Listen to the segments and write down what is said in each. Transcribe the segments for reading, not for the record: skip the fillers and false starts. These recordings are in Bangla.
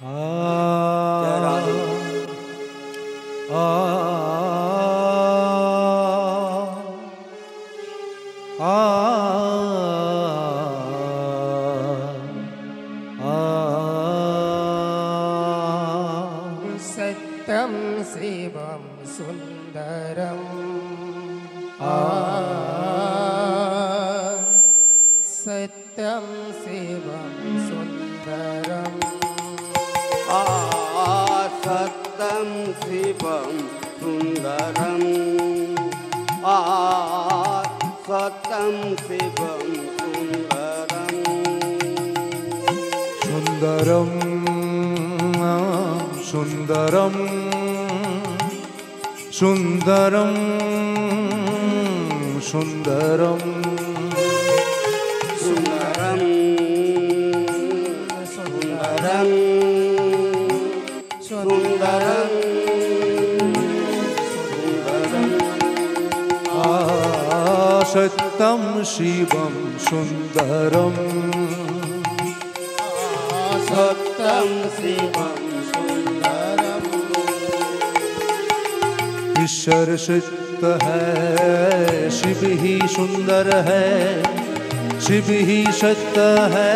जय राधे। सत्यं शिवं सुन्दरं सत्यं शिवं सुन्दरं सत्यं शिवं सुन्दरं सत्यं शिवं सुन्दरं सुन्दरं सुन्दरं सुन्दरं सुन्दरं सुन्दरं सुन्दरं सुन्दरं सत्यं शिवं सुन्दरं सत्यं शिवं सुन्दरं ईश्वर सिद्ध है शिव ही सुंदर है शिव ही सत्य है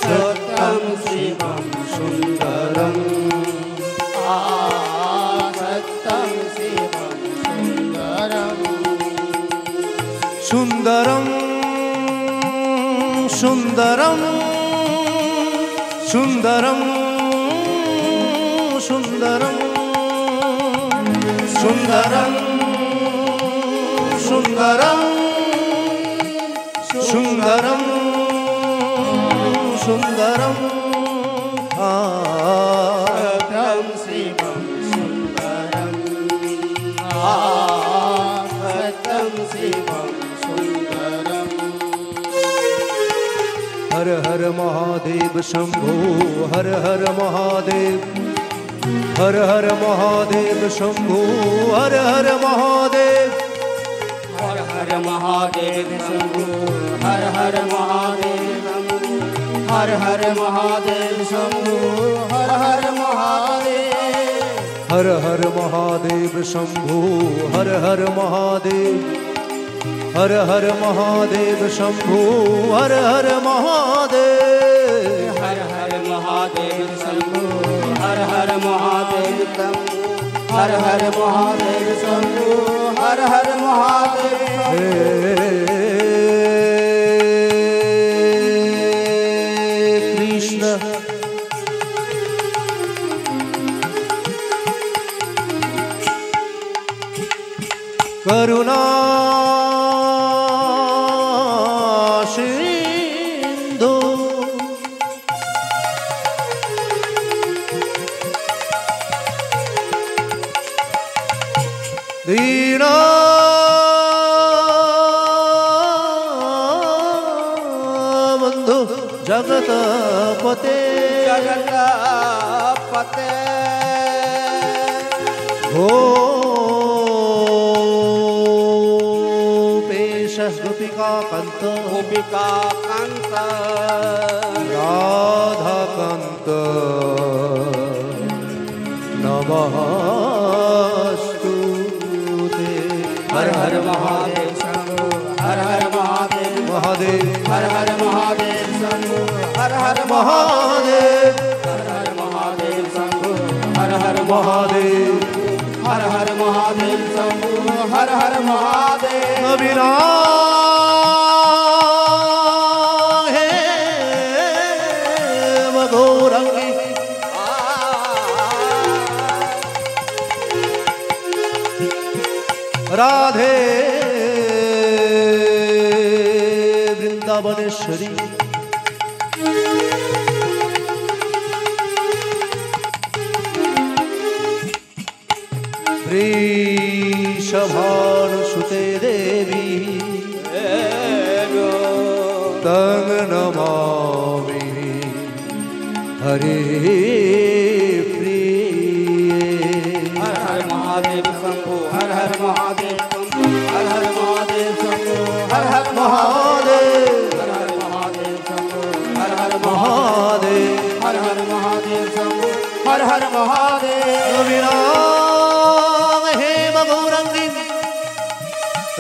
सत्यं शिवं सुन्दरं सत्यं शिवं सुन्दरं सुन्दरं सुन्दरं सुन्दरं सुन्दरं सुन्दरं सुन्दरं सुन्दरं सत्यं शिवं सुन्दरं सत्यं शिवं सुन्दरं हर हर महादेव शंभो हर हर महादेव हर हर महादेव शंभो हर हर महादेव हर हर महादेव शंभो हर हर महादेव हर हर महादेव शंभो हर हर महादेव हर हर महादेव शंभो हर हर महादेव हर हर महादेव शंभो हर हर महादेव हर हर महादेव शंभो हर हर महादेव शंभो हर हर महादेव शंभो हर हर महादेव कृष्ण करुणा सिंधु दीना बंधु जगतपते जगतपते गोपेश गोपिका कांत गोपिका कांत राधा कांत नमस्तुते हर हर महादेव शंभो हर हर महादेव महादेव हर हर महादेव शंभो हर हर महादेव हर हर महादेव शंभो हर हर महादेव हर हर महादेव शंभो हर हर महादेव अविनाश हे मघोरंगी राधे वृंदावनेश्वरी वृषभानुसुते देवी तं नमामि हरे प्रिये हर हर महादेव शंभो हर हर महादेव शंभो हर हर महादेव शंभो हर हर महादेव हर हर महादेव शंभो हर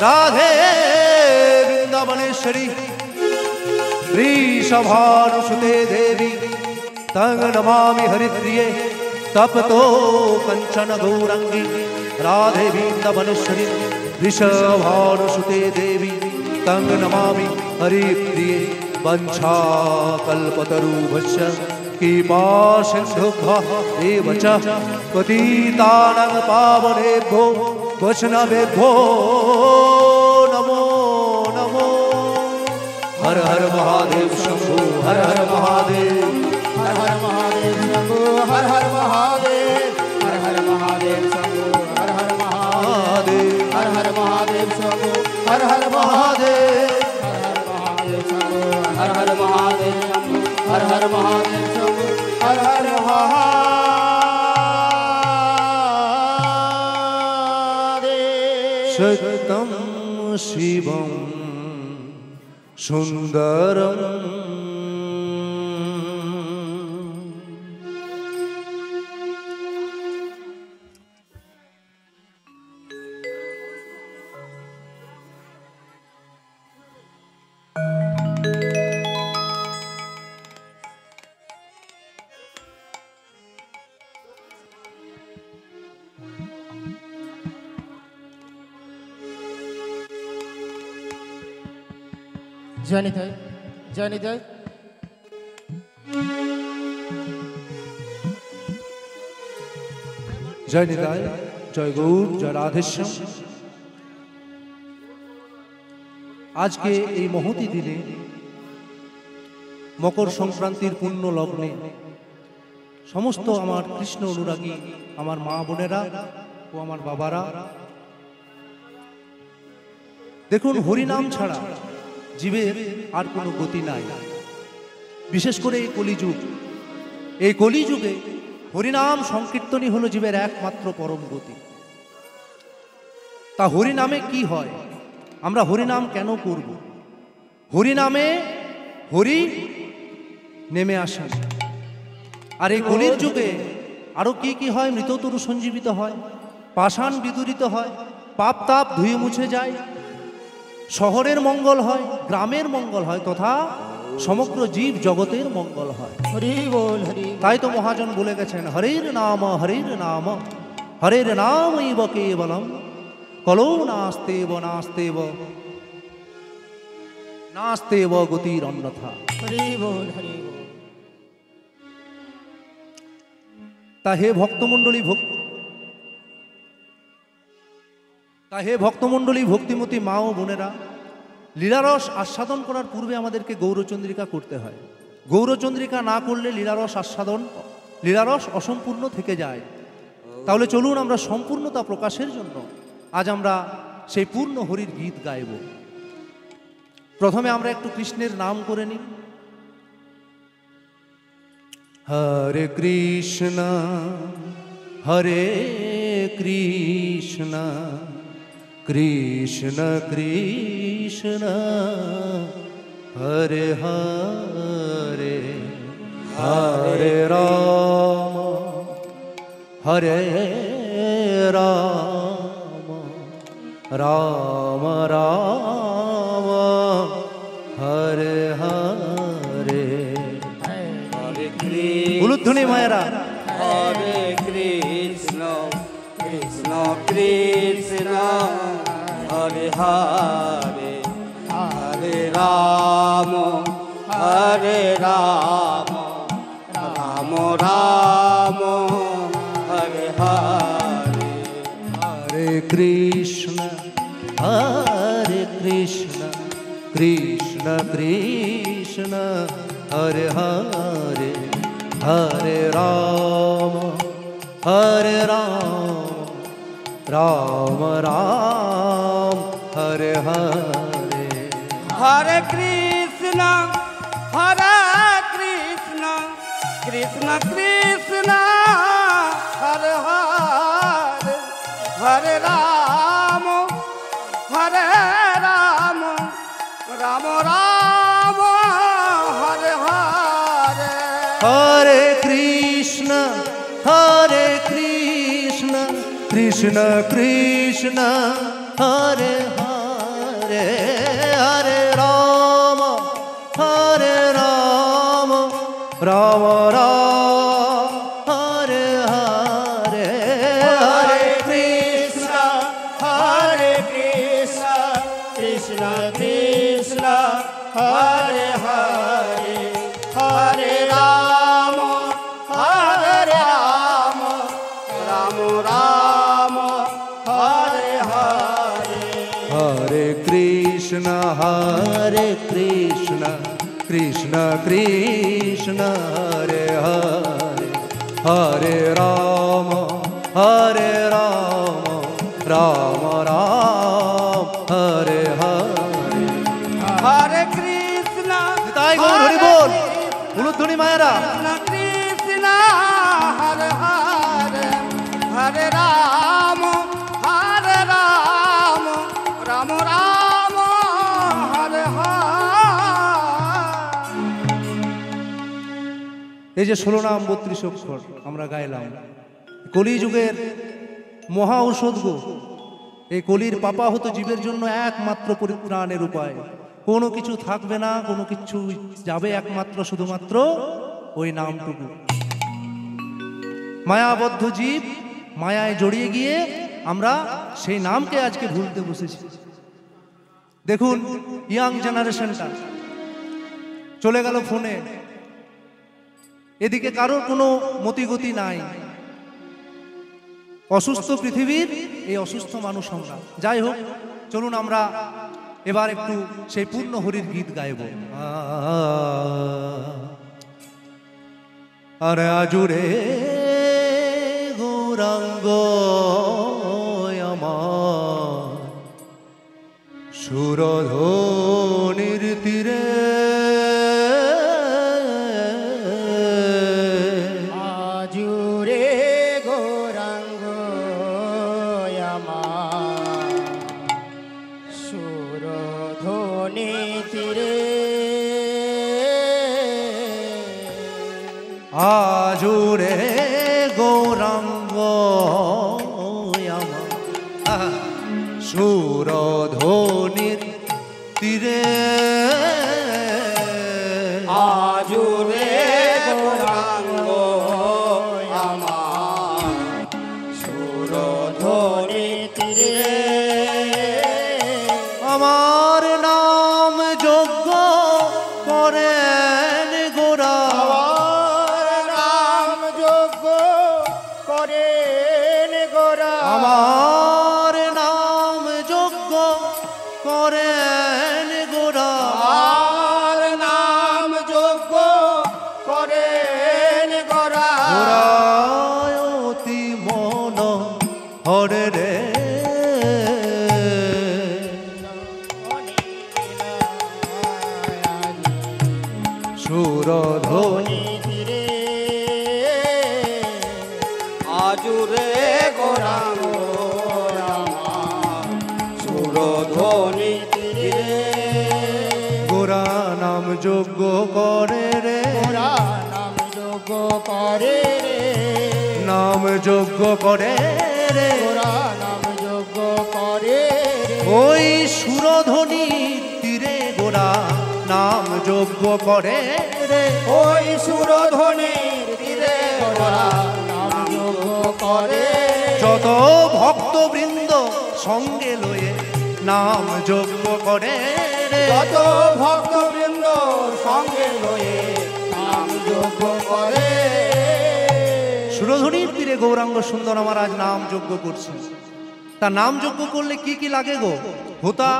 राधे वृंदावनेश्वरी वृषभानुसुते देवी तंग नमामि हरिप्रिये तपतो कंचन गौरंगी राधे वृंदावनेश्वरी वृषभानुसुते देवी तंग नमामि हरिप्रिये वंशाकल्पतरुभ्यश्च कृपासिन्धुभ्यः एव च पतितानां पावनेभ्यो वैष्णवेभ्यो नमो नमो। हर हर महादेव शंभो हर हर महादेव, हर हर महादेव शंभो हर हर महादेव, हर हर महादेव शंभो हर हर महादेव, हर हर महादेव शंभो हर हर महादेव, हर हर महादेव शंभो हर हर महादेव शंभो हर हर महादेव। सत्यं शिवं सुंदरम् जय निताई, जय निताई। जय निताई, जय गौर, जय राधेश्याम। आज के এই মহতি দিনে মকর সংক্রান্তির পূর্ণ লগ্নে সমস্ত আমার কৃষ্ণ অনুরাগী আমার মা বোনেরা ও আমার বাবারা, দেখুন হরিনাম ছাড়া জীবের আর কোনো গতি নাই। বিশেষ করে এই কলিযুগ, এই কলিযুগে হরিনাম সংকীর্তনই হলো জীবের একমাত্র পরম গতি। তা হরিনামে কি হয়, আমরা হরিনাম কেন করব? হরিনামে হরি নেমে আসেন। আর এই কলির যুগে আরো কি কি হয়? মৃততরু সঞ্জীবিত হয়, পাষাণ বিদূরিত হয়, পাপ তাপ ধুয়ে মুছে যায়, শহরের মঙ্গল হয়, গ্রামের মঙ্গল হয়, তথা সমগ্র জীব জগতের মঙ্গল হয়। হরি বল হরি। তাই তো মহাজন বলে গেছেন, হরের নাম হরের নামৈব কেবলম কলো নাস্তেব নাস্তেব নাস্তেব গতির অন্যথা। হরি বল হরি বল। তা হে ভক্তমণ্ডলী ভক্তিমতী মা ও বোনেরা, লীলারস আস্বাদন করার পূর্বে আমাদেরকে গৌরচন্দ্রিকা করতে হয়। গৌরচন্দ্রিকা না করলে লীলারস অসম্পূর্ণ থেকে যায়। তাহলে চলুন আমরা সম্পূর্ণতা প্রকাশের জন্য আজ আমরা সেই পূর্ণ হরির গীত গাইব। প্রথমে আমরা একটু কৃষ্ণের নাম করে নিই। হরে কৃষ্ণ হরে কৃষ্ণ কৃষ্ণ কৃষ্ণ হরে হরে হরে রাম হরে রাম রাম রাম হরে হরে। উলুধ্বনি মায়েরা। हरे कृष्ण कृष्ण कृष्ण हरे हरे हरे राम राम राम हरे हरे। हरे कृष्ण कृष्ण कृष्ण हरे हरे हरे राम राम राम हरे हरे। हरे कृष्ण कृष्ण कृष्ण हरे हरे हरे राम राम राम हरे हरे। हरे कृष्ण कृष्ण कृष्ण हरे हरे হরে হরে রাম হরে রাম রাম রাম হরে হরে হরে কৃষ্ণ হরে কৃষ্ণ কৃষ্ণ কৃষ্ণ হরে হরে হরে রাম রাম রাম হরে হরে হরে কৃষ্ণ কৃষ্ণ কৃষ্ণ হরে হরে হরে রাম রাম রাম হরে হরে হরে কৃষ্ণ তাই গৌর হরি বল উলুধ্বনি মায়েরা কৃষ্ণ হরে হরে হরে রাম রাম রাম হরে এই যে 16 নাম 32 অক্ষর আমরা গাইলাম কলিযুগের মহা ঔষধ গো। এই কলির পাপা হতো জীবের জন্য একমাত্র পরিত্রাণের উপায়। কোনো কিছু থাকবে না, কোনো কিছু যাবে, একমাত্র শুধুমাত্র ওই নামটুকু। মায়াবদ্ধ জীব মায়ায় জড়িয়ে গিয়ে আমরা সেই নামকে আজকে ভুলতে বসেছি। দেখুন ইয়াং জেনারেশনটা চলে গেল ফোনে, এদিকে কারোর কোনো মতিগতি নাই। অসুস্থ পৃথিবীর এই অসুস্থ মানুষ আমরা। যাই হোক, চলুন আমরা এবার একটু সেই পূর্ণ হরির গীত গাইব। আরে আজুরে গৌরাঙ্গ আমার সুরধনির তীরে আজুরে গৌরাঙ্গ আমার সুরধনি তীরে আজুরে গৌরাঙ্গ আমার সুরধনির তীরে আজুরে গৌরাঙ্গ আমার সুরধনি তীরে আমার নাম যজ্ঞ করেন গোরা, নাম যোগ্য করেন গোরা আমার নাম যজ্ঞ করেন গোরা, আর নাম যোগ্য করেন গোরা গোরায় অতি মন হরে রে সুরধনি ধীরে আজুরে গৌরাঙ্গ সুরধনি তীরে গোরা নাম যজ্ঞ করে রে, গোরা নাম যোগ্য করে রে নাম যজ্ঞ করে রে, গোরা নাম যোগ্য করে রে ওই সুরধনি তীরে গোরা নাম যজ্ঞ করে রে, ওই সুরধনির তীরে গোরা নাম যোগ্য করে যত ভক্তবৃন্দ সঙ্গে লয়ে নাম যজ্ঞ করে রে, যত ভক্তবৃন্দ সঙ্গে লয়ে নাম যোগ্য করে সুরধনির তীরে গৌরাঙ্গ সুন্দর আমার আজ নাম যজ্ঞ করছে। তা নাম যজ্ঞ করলে কি কি লাগে গো? হোতা,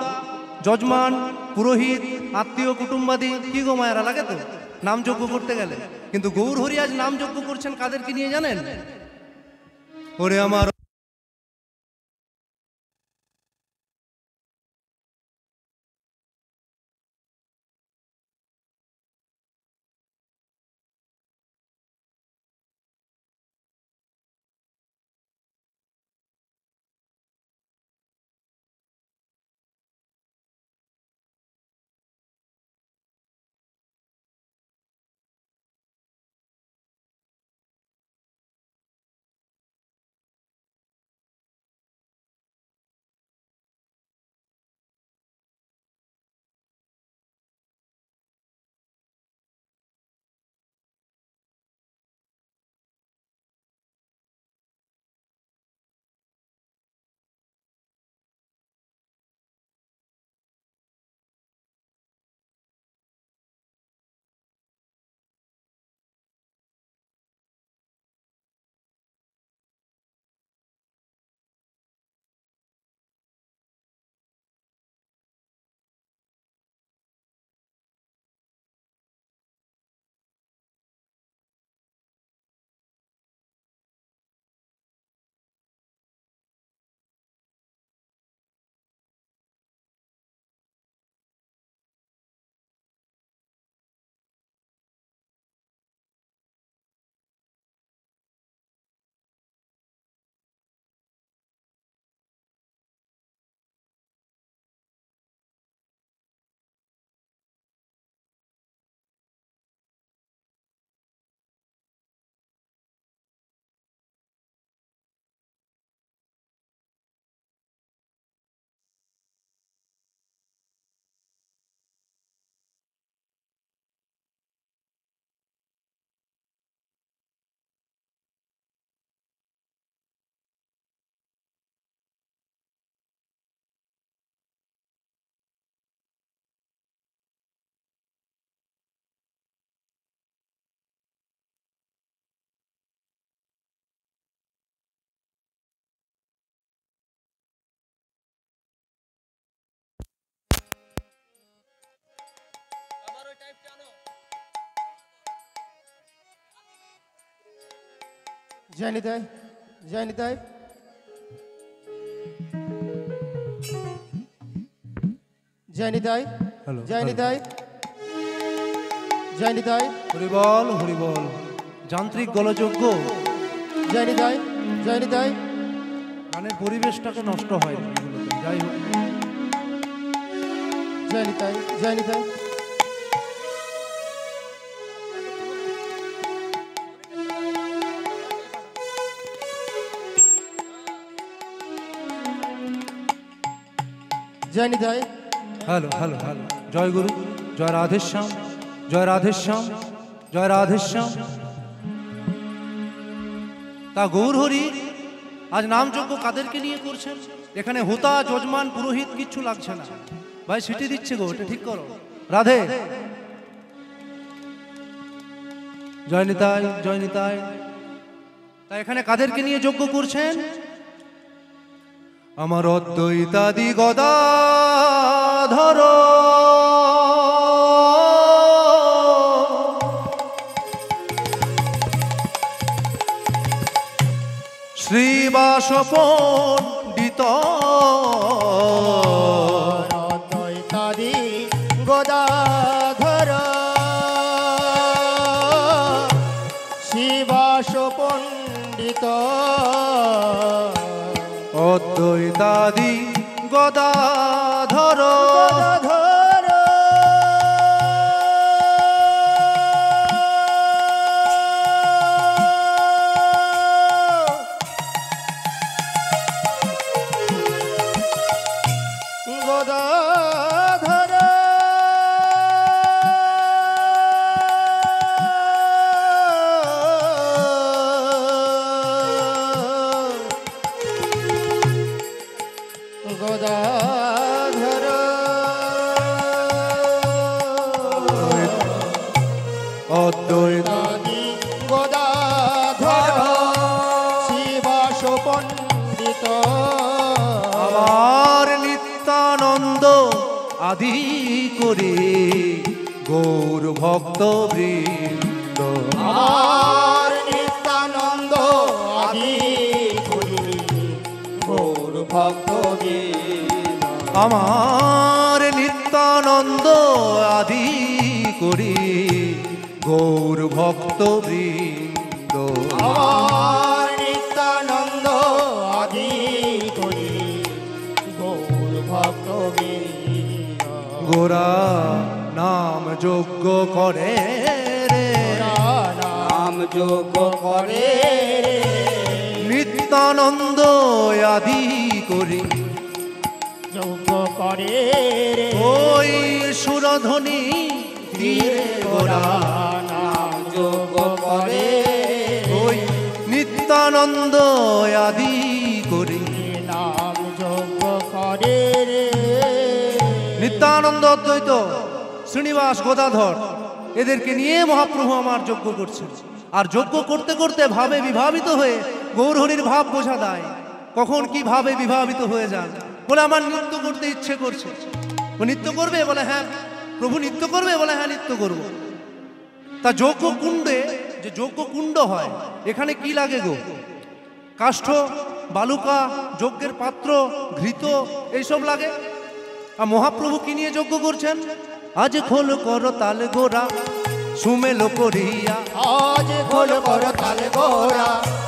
যজমান, পুরোহিত, আত্মীয়, কুটুম্বাদি, কি গো মায়েরা লাগে তো নাম যজ্ঞ করতে গেলে? কিন্তু গৌর হরি আজ নাম যজ্ঞ করছেন কাদেরকে নিয়ে জানেন? ওরে আমার জয় নিতাই, জয় নিতাই। জয় নিতাই, হ্যালো, জয় হ্যালো। নিতাই, জয় নিতাই, হরিবল হরিবল। যান্ত্রিক গলযোগ্য জয় নিতাই, জয় নিতাই। গানের পরিবেশটাকে নষ্ট হয় এগুলোতে। যাই হোক, জয় নিতাই, জয় নিতাই। জয় নিতাই, হ্যালো হ্যালো হ্যালো। জয় গুরু, জয় রাধেশ্যাম, জয় রাধেশ্যাম, জয় রাধেশ্যাম। তা গৌর হরি আজ নামযজ্ঞ কাদেরকে নিয়ে করছেন? এখানে হোতা যজমান পুরোহিত কিচ্ছু লাগছে না। ভাই সিটি দিচ্ছে গো, এটা ঠিক করো। রাধে, জয় নিতাই, জয় নিতাই। তা এখানে কাদেরকে নিয়ে যজ্ঞ করছেন? আমার অদ্বৈতাদি গদাধর শ্রীবাস পণ্ডিত অদ্বৈতাদি গদাধর শিবাস পণ্ডিত অদ্বৈতাদি গদাধর গদাধর গদাধর গদাধর অদ্বৈত আদি গদাধর শিবাস পণ্ডিত আমার নিত্যানন্দ আদি করে গৌর ভক্ত বৃন্দ আমার নিত্যানন্দ আদি করি গৌর ভক্ত আমার নিত্যানন্দ আদি করি গৌর ভক্ত বৃন্দ আমার নিত্যানন্দ আদি করি গৌর ভক্ত গোরা নাম যজ্ঞ করে রে নাম যোগ করে নিত্যানন্দ আদি করি যোগ করে ওই সুরধ্বনি দিয়ে গোরা নাম যোগ করে ওই নিত্যানন্দ আদি করি নাম যোগ করে নিত্যানন্দ অদ্বৈত শ্রীনিবাস গদাধর এদেরকে নিয়ে মহাপ্রভু আমার যজ্ঞ করছেন। আর যজ্ঞ করতে করতে ভাবে বিভাবিত হয়ে গৌরহরির ভাব বোঝা দেয়। কখন কি ভাবে বিভাবিত হয়ে যান, বলে আমার নৃত্য করতে ইচ্ছে করছে। ও নৃত্য করবে? বলে হ্যাঁ। প্রভু নৃত্য করবে? বলে হ্যাঁ নৃত্য করব। তা যজ্ঞ কুণ্ডে যে যজ্ঞ কুণ্ড হয় এখানে কি লাগে গো? কাষ্ঠ, বালুকা, যজ্ঞের পাত্র, ঘৃত এইসব লাগে। আর মহাপ্রভু কি নিয়ে যজ্ঞ করছেন? আজ খোল কর তাল গোরা সুমেলো করিয়া, আজ খোল কর তাল গোরা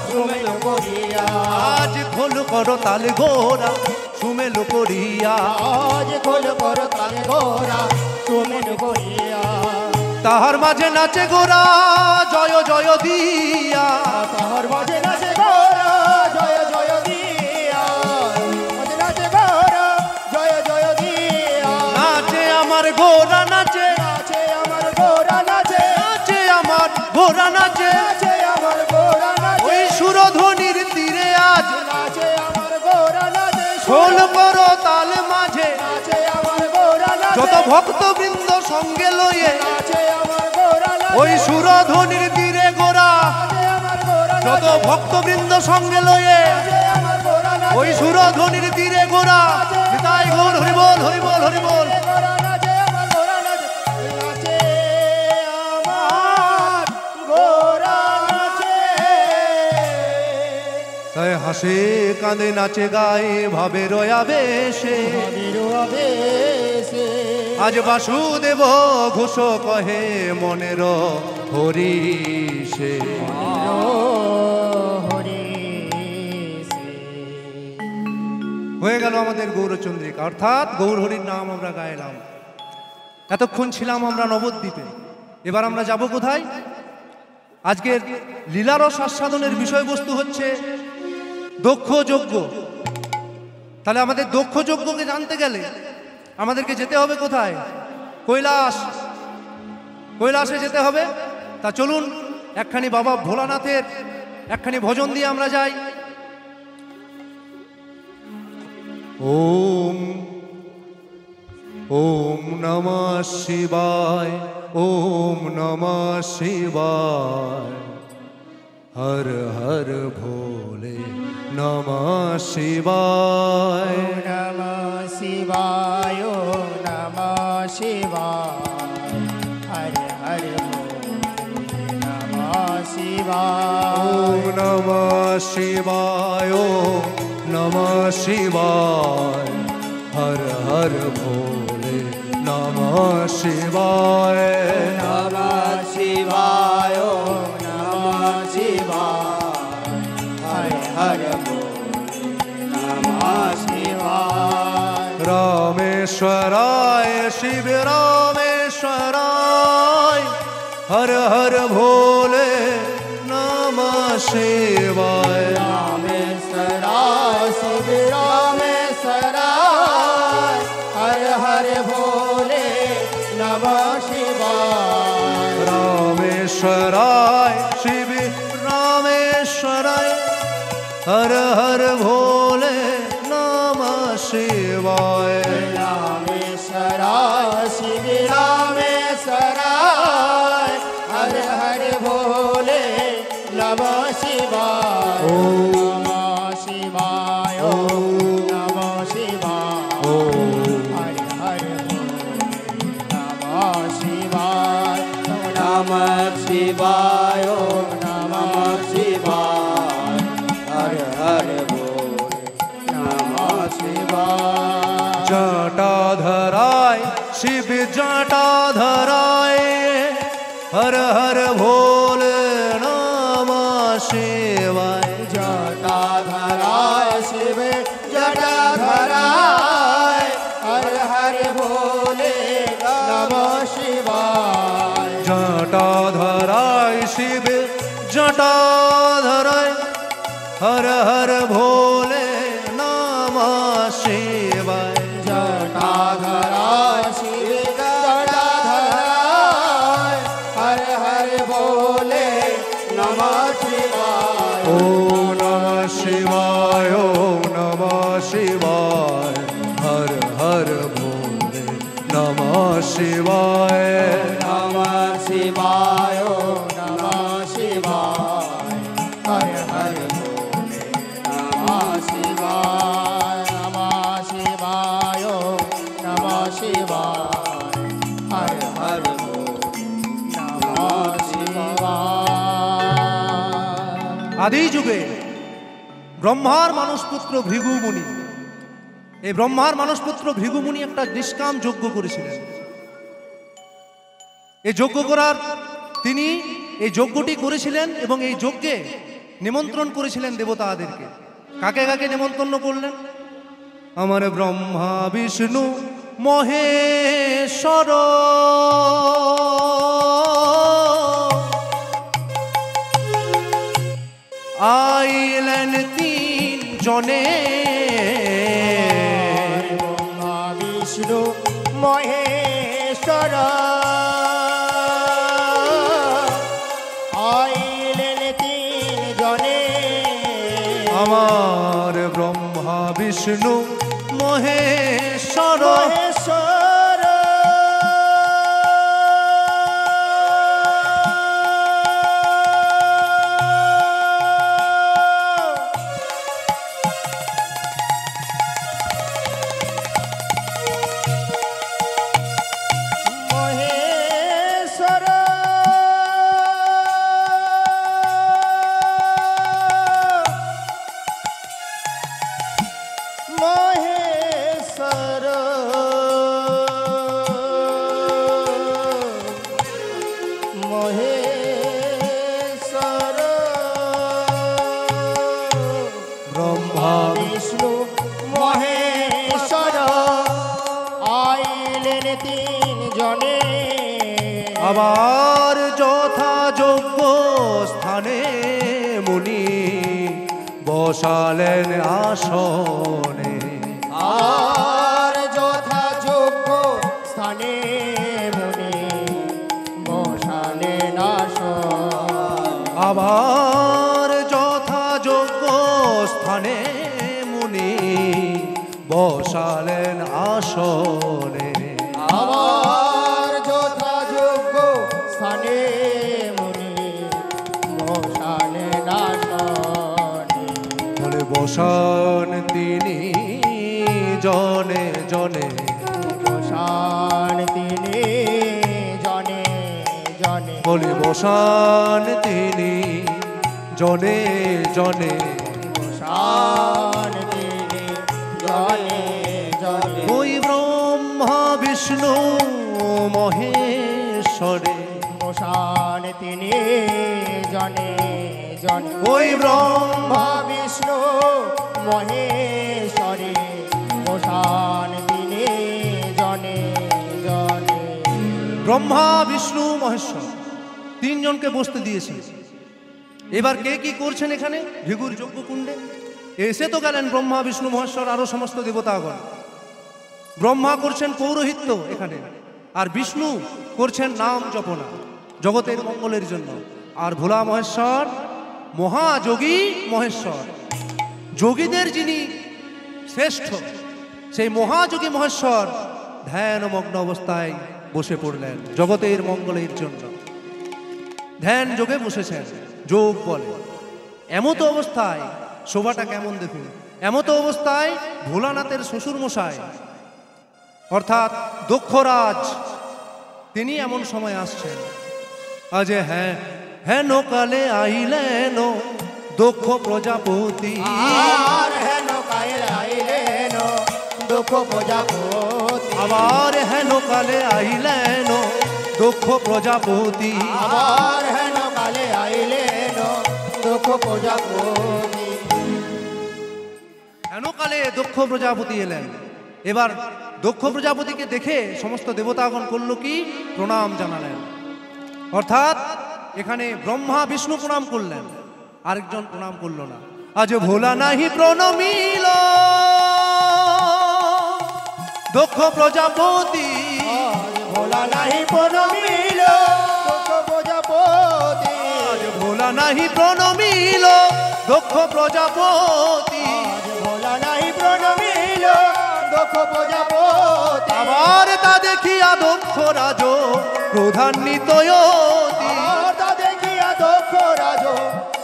সুমেলো করিয়া, আজ খোল কর তাল গোরা সুমেলো করিয়া, আজ খোল কর তাল গোরা সুমেলো করিয়া, তাহার মাঝে নাচে গোরা জয় জয় দিয়া, তাহার মাঝে নাচে গোরা জয় জয় দিয়া, মাঝে নাচে গোরা জয় জয় দিয়া, নাচে আমার গোরা নাচে, নাচে আমার গোরা নাচে, নাচে আমার গোরা নাচে, নাচে আমার গোরা নাচে, ওই সুরধ্বনির তীরে আজ নাচে আমার গোরা নাচে, খোল কর তাল মাঝে, নাচে আমার গোরা নাচে, যত ভক্তবৃন্দ সঙ্গে লয়ে নাচে আমার গোরা নাচে, ওই সুরধ্বনির তীরে গোরা, নাচে আমার গোরা যত নাচে, ভক্তবৃন্দ সঙ্গে লয়ে নাচে আমার গোরা নাচে, ওই সুরধ্বনির তীরে গোরা। নিতাই গৌর হরিবল হরিবল হরিবল। গোরা নাচে আমার গোরা নাচে, নাচে হাসে কাঁদে নাচে গায়ে ভাবে রয়াবেশে আজ বাসুদেব ঘোষ কহে মনের হরিষে। হয়ে গেল আমাদের গৌরচন্দ্রিকা, অর্থাৎ গৌর হরির নাম আমরা গাইলাম। এতক্ষণ ছিলাম আমরা নবদ্বীপে, এবার আমরা যাব কোথায়? আজকের লীলারস আস্বাদনের বিষয়বস্তু হচ্ছে দক্ষ যজ্ঞ। তাহলে আমাদের দক্ষ যজ্ঞকে জানতে গেলে আমাদেরকে যেতে হবে কোথায়? কৈলাস। কৈলাসে যেতে হবে। তা চলুন একখানি বাবা ভোলানাথের একখানি ভজন দিয়ে আমরা যাই। ওম ওম নমঃ শিবায়, ওম নমঃ শিবায়, হর হর ভোলে নমঃ শিবায়। নমঃ শিবায়, নমঃ শিবায়, হর হর ভোলে নমঃ শিবায়। ওম নমঃ শিবায়, ওম নমঃ শিবায়, হর হর ভোলে নমঃ শিবায়। নমঃ শিবায়, নমঃ শিবায়, হর হর ভোলে নমঃ শিবায়। রামেশ্বরায় শিব রামেশ্বরায়, হর হর ভোলে নমঃ শিবায়। রামেশ্বরায় শিব রামেশ্বরায়, হর হর ভোলে নমঃ শিবায়। রামেশ্বরায় শিব রামেশ্বরায়, হর হর ভোলে নমঃ শিবায়। রামেশ্বরায় শিব রামেশ্বরায়, হর হর ভোলে নমঃ শিবায়। ওম নমঃ শিবায়, নমঃ শিবায়, হর হর ভোলে নমঃ শিবায়। নমঃ শিবায়, নমঃ শিবায়, হর হর ভোলে নমঃ শিবায়। জটাধরায় শিব জটাধরায়, হর হর ভোলে নমঃ শিবায়। জটাধরায় শিব জটাধরায়, হর হর ভোলে নমঃ শিবায়। জটাধরায় শিব জটাধরায়, হর হর ভোলে নমঃ শিবায়। জটাধরায় শিব জটাধরায়, হর হর ভোলে নমঃ শিবায়। ওম নমঃ শিবায়, ওম নমঃ শিবায়, হর হর ভোলে নমঃ শিবায়। নমঃ শিবায়, নমঃ শিবায়, হর হর ভোলে নমঃ শিবায়। নমঃ শিবায়, নমঃ শিবায়, হর হর ভোলে নমঃ শিবায়। আদি যুগে ব্রহ্মার মানসপুত্র ভৃগু মুনি, এই ব্রহ্মার মানসপুত্র ভৃগু মুনি একটা নিষ্কাম যজ্ঞ করেছিলেন। এই যজ্ঞ করার তিনি এই যজ্ঞটি করেছিলেন এবং এই যজ্ঞে নিমন্ত্রণ করেছিলেন দেবতাদেরকে। কাকে কাকে নিমন্ত্রণ করলেন? আমার ব্রহ্মা বিষ্ণু মহেশ্বর, আইলেন তিন জনে, ব্রহ্মা বিষ্ণু মহেশ্বর, আইলেন তিন জনে। আমার ব্রহ্মা বিষ্ণু মহেশ্বর, মহেশ্বর, মহেশ্বর, মহেশ্বর ব্রহ্মা বিষ্ণু মহেশ্বর আইলেন তিন জনে আবার যথাযোগ্য স্থানে মুনি বসালেন আসনে। আর যথাযোগ্য স্থানে মুনি বসালেন আসন আবার যথাযোগ্য স্থানে মুনি বসালেন আসনে। আবার যথাযোগ্য স্থানে মুনি বসালেন আসনে বলে বসান তিনি জনে জনে বসান তিনি জনে জনে বলে বসান তিনি জনে জনে বসান তিনি জনে জনে ওই ব্রহ্মা বিষ্ণু মহেশ্বরে বসান তিনি জনে জনে ওই ব্রহ্মা ব্রহ্মা বিষ্ণু মহেশ্বরে বসান তিনি জনে জনে ব্রহ্মা বিষ্ণু মহেশ্বর তিনজনকে বসতে দিয়েছে। এবার কে কি করছেন এখানে ভিগুর যজ্ঞ কুণ্ডে? এসে তো গেলেন ব্রহ্মা বিষ্ণু মহেশ্বর আরো সমস্ত দেবতাগণ। ব্রহ্মা করছেন পৌরোহিত্য এখানে, আর বিষ্ণু করছেন নাম জপনা জগতের মঙ্গলের জন্য, আর ভোলা মহেশ্বর মহাযোগী মহেশ্বর, যোগীদের যিনি শ্রেষ্ঠ সেই মহাযোগী মহেশ্বর ধ্যানমগ্ন অবস্থায় বসে পড়লেন জগতের মঙ্গলের জন্য। ধ্যান যোগে বসেছেন, যোগ বলে। এমত অবস্থায় শোভাটা কেমন দেখুন, এমত অবস্থায় ভোলানাথের শ্বশুর মশাই অর্থাৎ দক্ষরাজ তিনি এমন সময় আসছেন। আজে হ্যাঁ হেন কালে আইলেন দক্ষ প্রজাপতি, আর হেন কালে আইলেন দক্ষ প্রজাপতি, আবার হেন কালে আইলেন দক্ষ প্রজাপতি, আবার হেন কালে আইলেন দক্ষ প্রজাপতি। হেন কালে দক্ষ প্রজাপতি এলেন। এবার দক্ষ প্রজাপতিকে দেখে সমস্ত দেবতাগণ করল কি? প্রণাম জানালেন। অর্থাৎ এখানে ব্রহ্মা বিষ্ণু প্রণাম করলেন, আরেকজন প্রণাম করল না। আজ ভোলা নাহি প্রণমিল দক্ষ প্রজাপতি, আজ ভোলা নাহি প্রণমিল দক্ষ প্রজাপতি, আজ ভোলা নাহি প্রণমিল দক্ষ প্রজাপতি, আজ ভোলা নাহি প্রণমিল দক্ষ প্রজাপতি। আবার তা দেখিয়া দক্ষ রাজ ক্রোধান্বিত অতি, আর তা দেখিয়া দক্ষ রাজ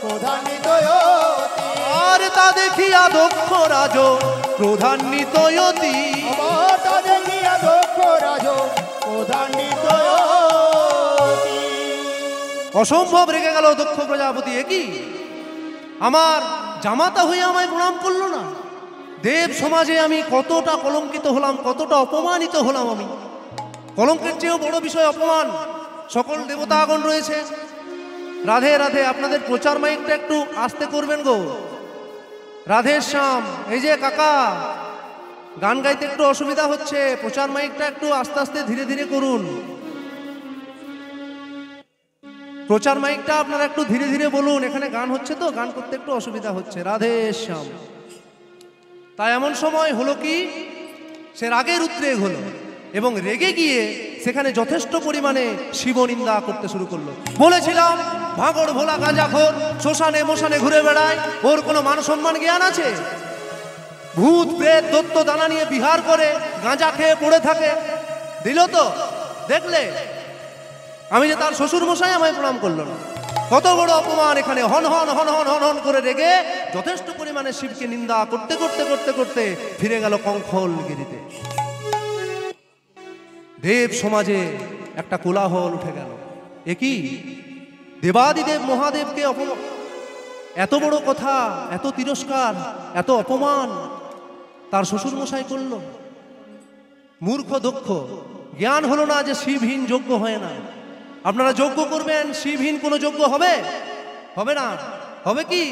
ক্রোধান্বিত অতি, আর তা দেখিয়া দক্ষ রাজ ক্রোধান্বিত অতি। আবার তা দেখিয়া দক্ষ রাজ ক্রোধান্বিত অতি। অসম্ভব রেগে গেল দক্ষ প্রজাপতি, একই আমার জামাতা হয়ে আমায় প্রণাম করলো না। দেব সমাজে আমি কতটা কলঙ্কিত হলাম, কতটা অপমানিত হলাম। আমি কলঙ্কের চেয়েও বড় বিষয় অপমান। সকল দেবতাগণ রয়েছে। রাধে রাধে, আপনাদের প্রচার মাইকটা একটু আস্তে করবেন গো। রাধে শ্যাম, এই যে কাকা গান গাইতে একটু অসুবিধা হচ্ছে, প্রচার মাইকটা একটু আস্তে আস্তে ধীরে ধীরে করুন। প্রচার মাইকটা আপনারা একটু ধীরে ধীরে বলুন, এখানে গান হচ্ছে তো, গান করতে একটু অসুবিধা হচ্ছে। রাধে শ্যাম। তাই এমন সময় হলো কি, সে রাগের উদ্রেক হলো এবং রেগে গিয়ে সেখানে যথেষ্ট পরিমাণে শিবনিন্দা করতে শুরু করলো। বলেছিলাম ভাগড় ভোলা গাঁজাখোর শ্মশানে মশানে ঘুরে বেড়ায়, ওর কোনো মান সম্মান জ্ঞান আছে? ভূত প্রেত দত্ত দানা নিয়ে বিহার করে গাঁজা খেয়ে পড়ে থাকে। দিল তো দেখলে, আমি যে তার শ্বশুর মশাই আমায় প্রণাম করলো না। কত বড় অপমান! এখানে হন হন হন হন হন হন করে রেগে যথেষ্ট পরিমাণে শিবকে নিন্দা করতে করতে করতে করতে ফিরে গেল কঙ্খলগিরিতে। দেব সমাজে একটা কোলাহল উঠে গেল। একই দেবাদিদেব মহাদেবকে অপমান, এত বড় কথা, এত তিরস্কার, এত অপমান তার শ্বশুর মশাই করল। মূর্খ দক্ষ, জ্ঞান হলো না যে শিবহীন যজ্ঞ হয় না। আপনারা যজ্ঞ করবেন, শিবহীন কোনো যজ্ঞ হবে? হবে না। হবে কি?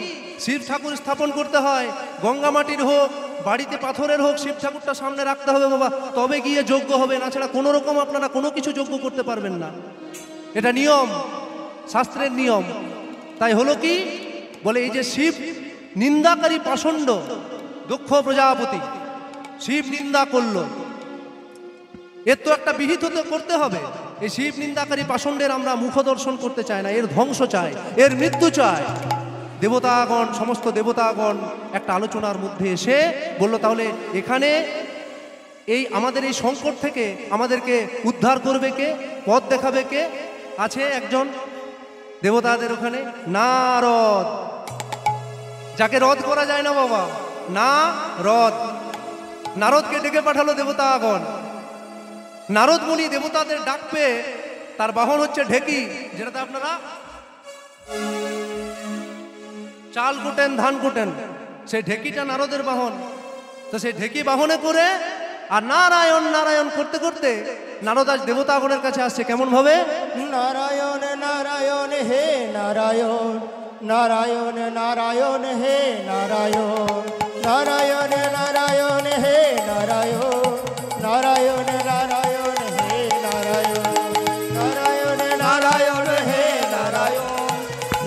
শিব ঠাকুর স্থাপন করতে হয়, গঙ্গা মাটির হোক, বাড়িতে পাথরের হোক, শিব ঠাকুরটা সামনে রাখতে হবে বাবা, তবে গিয়ে যজ্ঞ হবে। না ছাড়া কোনো রকম আপনারা কোনো কিছু যজ্ঞ করতে পারবেন না। এটা নিয়ম, শাস্ত্রের নিয়ম। তাই হলো কি, বলে এই যে শিব নিন্দাকারী পাষণ্ড দক্ষ প্রজাপতি শিব নিন্দা করলো, এর তো একটা বিহিত করতে হবে। এই শিব নিন্দাকারী পাষণ্ডের আমরা মুখ দর্শন করতে চাই না, এর ধ্বংস চাই, এর মৃত্যু চাই। দেবতাগণ, সমস্ত দেবতাগণ একটা আলোচনার মধ্যে এসে বলল, তাহলে এখানে এই আমাদের এই সংকট থেকে আমাদেরকে উদ্ধার করবে কে, পথ দেখাবে কে? আছে একজন দেবতাদের ওখানে, নারদ, যাকে রদ করা যায় না বাবা, না রদ। নারদকে ডেকে পাঠালো দেবতাগণ। নারদ মুনি দেবতাদের ডাক পেয়ে, তার বাহন হচ্ছে ঢেকি, যেটাতে আপনারা চাল কুটেন, ধান কুটেন, সেই ঢেকিটা নারদের বাহন। তো সেই ঢেকি বাহনে করে আর নারায়ণ নারায়ণ করতে করতে নারদ আজ দেবতাগণের কাছে আসছে। কেমন ভাবে? নারায়ণ নারায়ণ হে নারায়ণ, নারায়ণ নারায়ণ হে নারায়ণ, নারায়ণ নারায়ণ হে নারায়ণ, নারায়ণ নারায়ণ হে নারায়ণ, নারায়ণ নারায়ণ হে নারায়ণ,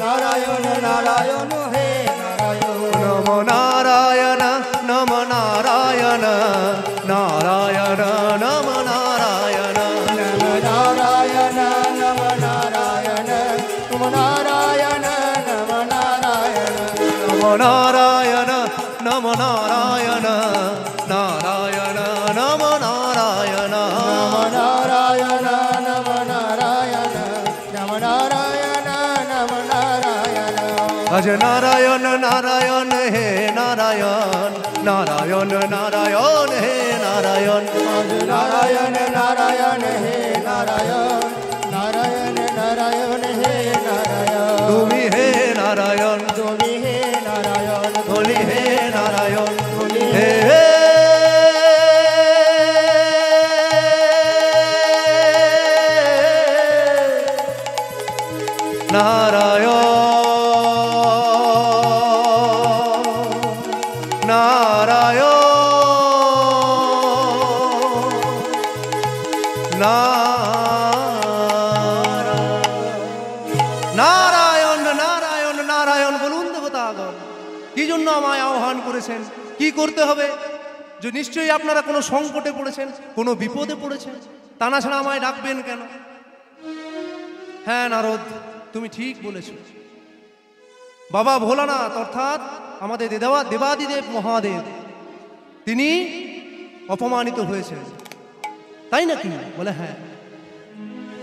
নারায়ণ নারায়ণ হে নারায়ণ। নম নারায়ণ নম নারায়ণ, নারায়ণ নম নারায়ণ, নম নারায়ণ নম নারায়ণ, নম নারায়ণ নম নারায়ণ, নম নারায়ণ নম নারায়ণ, নারায়ণ নম নারায়ণ, নম নারায়ণ নম নারায়ণ, নম নারায়ণ নম নারায়ণ। আজ নারায়ণ নারায়ণ হে নারায়ণ, নারায়ণ নারায়ণ হে নারায়ণ, নারায়ণ নারায়ণ হে নারায়ণ, নারায়ণ নারায়ণ হে নারায়ণ। তুমি হে নারায়ণ, তুমি হে নারায়ণ, বলি হে নারায়ণ, তুমি হে হে নারায়ণ নারায়ণ নারায়ণ নারায়ণ নারায়ণ বলুন দেবতাগণ, কি জন্য আমায় আহ্বান করেছেন? কি করতে হবে? যে নিশ্চয়ই আপনারা কোনো সংকটে পড়েছেন, কোনো বিপদে পড়েছেন, তা না ছাড়া আমায় ডাকবেন কেন? হ্যাঁ নারদ, তুমি ঠিক বলেছ। বাবা ভোলানাথ অর্থাৎ আমাদের দেবাদিদেব মহাদেব, তিনি অপমানিত হয়েছেন, তাই নাকি? বলে হ্যাঁ।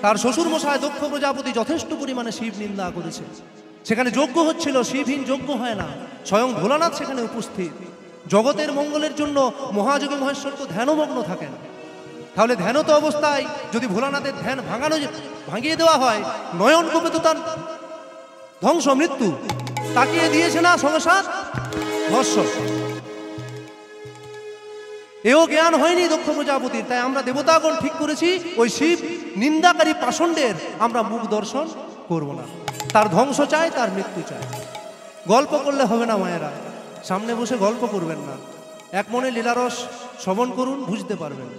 তার শ্বশুর মশাই দক্ষ প্রজাপতি যথেষ্ট পরিমাণে শিব নিন্দা করেছে। সেখানে যজ্ঞ হচ্ছিল, শিবহীন যজ্ঞ হয় না। স্বয়ং ভোলানাথ সেখানে উপস্থিত। জগতের মঙ্গলের জন্য মহাযোগী মহেশ্বর তো ধ্যানমগ্ন থাকেন। তাহলে ধ্যানত অবস্থায় যদি ভোলানাথের ধ্যান ভাঙিয়ে দেওয়া হয়, নয়ন কোপে তো তার ধ্বংস, মৃত্যু। তাকিয়ে দিয়েছে না সংসার ভস্য। এও জ্ঞান হয়নি দক্ষ প্রজাপতির। তাই আমরা দেবতাগণ ঠিক করেছি, ওই শিব নিন্দাকারী পাষণ্ডের আমরা মুখ দর্শন করব না। তার ধ্বংস চাই, তার মৃত্যু চাই। গল্প করলে হবে না মায়েরা, সামনে বসে গল্প করবেন না। এক মনে লীলারস শ্রবণ করুন, বুঝতে পারবেন।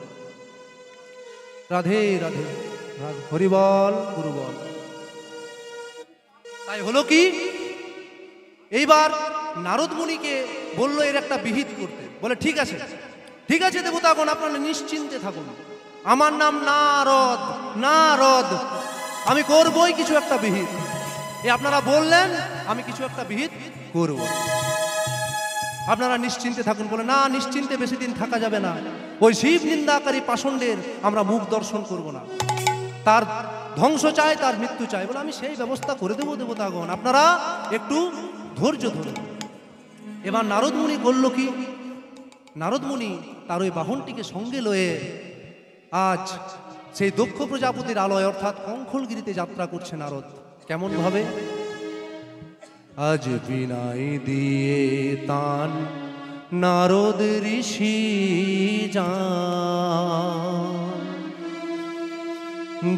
রাধে রাধে, হরিবল গুরুবল। তাই হলো কি, এইবার নারদ মুনিকে বললো এর একটা বিহিত করতে। বলে ঠিক আছে, ঠিক আছে দেবতাগণ, আপনারা নিশ্চিন্তে থাকুন। আমার নাম নারদ, নারদ, আমি করবই কিছু একটা বিহিত। এ আপনারা বললেন, আমি কিছু একটা বিহিত করব, আপনারা নিশ্চিন্তে থাকুন। বলে না, নিশ্চিন্তে বেশি দিন থাকা যাবে না। ওই শিব নিন্দাকারী পাষণ্ডের আমরা মুখ দর্শন করব না। তার ধ্বংস চাই, তার মৃত্যু চাই। বলে আমি সেই ব্যবস্থা করে দেবো দেবতাগণ, আপনারা একটু ধৈর্য ধরুন। এবার নারদ মুনি করল কি, নারদ মুনি তার ওই বাহনটিকে সঙ্গে লয়ে আজ সেই দক্ষ প্রজাপতির আলয় অর্থাৎ কঙ্খলগিরিতে যাত্রা করছে নারদ। কেমন ভাবে? আজ বিনাই দিয়ে তান নারদ ঋষি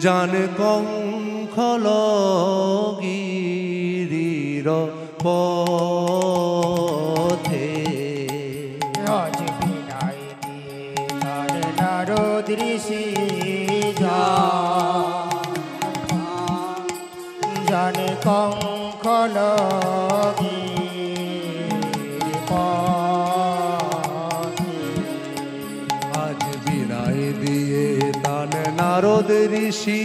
যান কঙ্খ গিরির পথে আজ বিদায় দিয়ে তার নারদ ঋষি জানে কঙ্কল আজ বিদায় দিয়ে তান নারদ ঋষি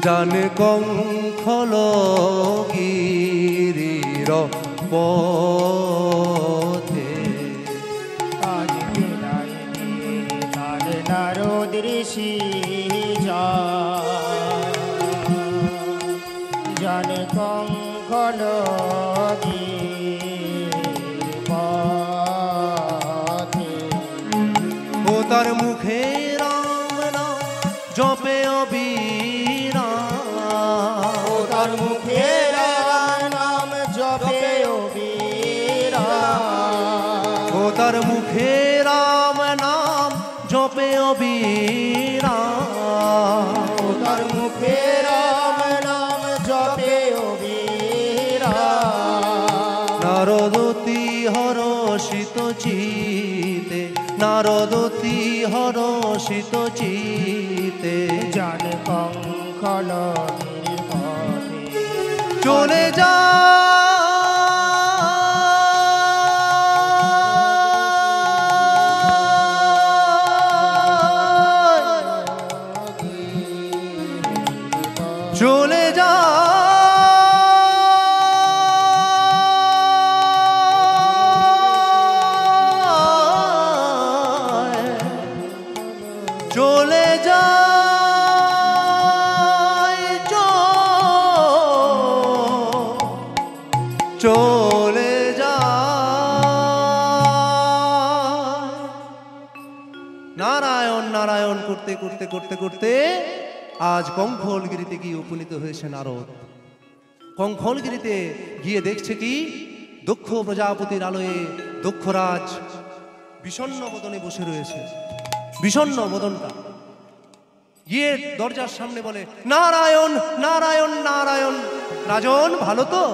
জানে কঙ্খল গিরির পথে আজ বিদায় দিয়ে তার নারদ ঋষি জানে কঙ্কল ও তার মুখে রাম নাম জপে অবিরাম ও তার মুখে রাম নাম জপে অবিরাম ও তার মুখে রাম নাম জপে অবিরাম ও তার মুখে রাম নাম জপে অবিরাম নারদতি হরষিত চিতে নারদতি হরষিত চিতে জানে কঙ্কল পথে চলে যা চলে যা চলে যায় চলে যায় নারায়ণ নারায়ণ করতে করতে করতে করতে আজ কঙ্খলগিরিতে গিয়ে উপনীত হয়েছে নারদ। কঙ্খলগিরিতে গিয়ে দেখছে কি দক্ষ প্রজাপতির আলোয়ে দক্ষরাজ বিষণ্ণ বদনে বসে রয়েছে। বিষণ্ণ বদনটা গিয়ে দরজার সামনে বলে নারায়ণ নারায়ণ নারায়ণ। রাজন ভালো তো?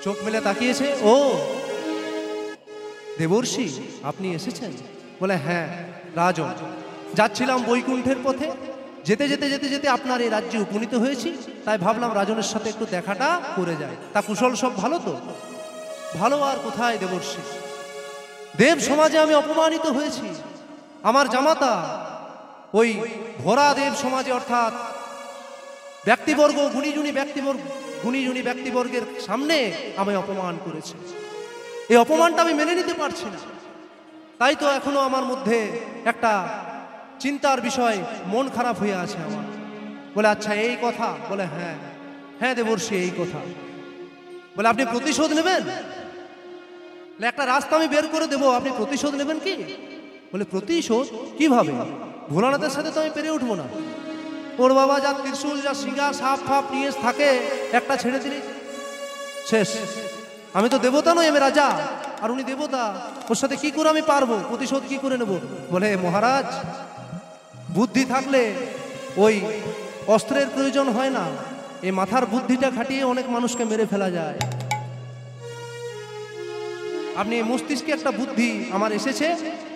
চোখ মেলে তাকিয়েছে। ও দেবর্ষি আপনি এসেছেন? বলে হ্যাঁ রাজন, যাচ্ছিলাম বৈকুণ্ঠের পথে, যেতে যেতে যেতে যেতে আপনার এই রাজ্যে উপনীত হয়েছি, তাই ভাবলাম রাজনের সাথে একটু দেখাটা করে যায়। তা কুশল সব ভালো তো? ভালো আর কোথায় দেবর্ষি, দেব সমাজে আমি অপমানিত হয়েছি। আমার জামাতা ওই ভরা দেব সমাজে অর্থাৎ ব্যক্তিবর্গ গুণীজনী ব্যক্তিবর্গের সামনে আমায় অপমান করেছে। এই অপমানটা আমি মেনে নিতে পারছি না, তাই তো এখনো আমার মধ্যে একটা চিন্তার বিষয়, মন খারাপ হয়ে আছে আমার। বলে আচ্ছা এই কথা? বলে হ্যাঁ হ্যাঁ দেবর্ষি এই কথা। বলে আপনি প্রতিশোধ নেবেন? একটা রাস্তা আমি বের করে দেবো, আপনি প্রতিশোধ নেবেন কি? বলে প্রতিশোধ কিভাবে? ভোলানাথের সাথে তো আমি পেরে উঠবো না। ওর বাবা যা ত্রিশূল যা সিঙ্গা সাপ ফাপ নিয়ে থাকে, একটা ছেড়ে দিলি শেষ। আমি তো দেবতা নই, আমি রাজা, আর উনি দেবতা, ওর সাথে কি করে আমি পারবো? প্রতিশোধ কি করে নেব? বলে মহারাজ বুদ্ধি থাকলে ওই অস্ত্রের প্রয়োজন হয় না, এই মাথার বুদ্ধিটা খাটিয়ে অনেক মানুষকে মেরে ফেলা যায়। আপনি মস্তিষ্কে একটা বুদ্ধি আমার এসেছে,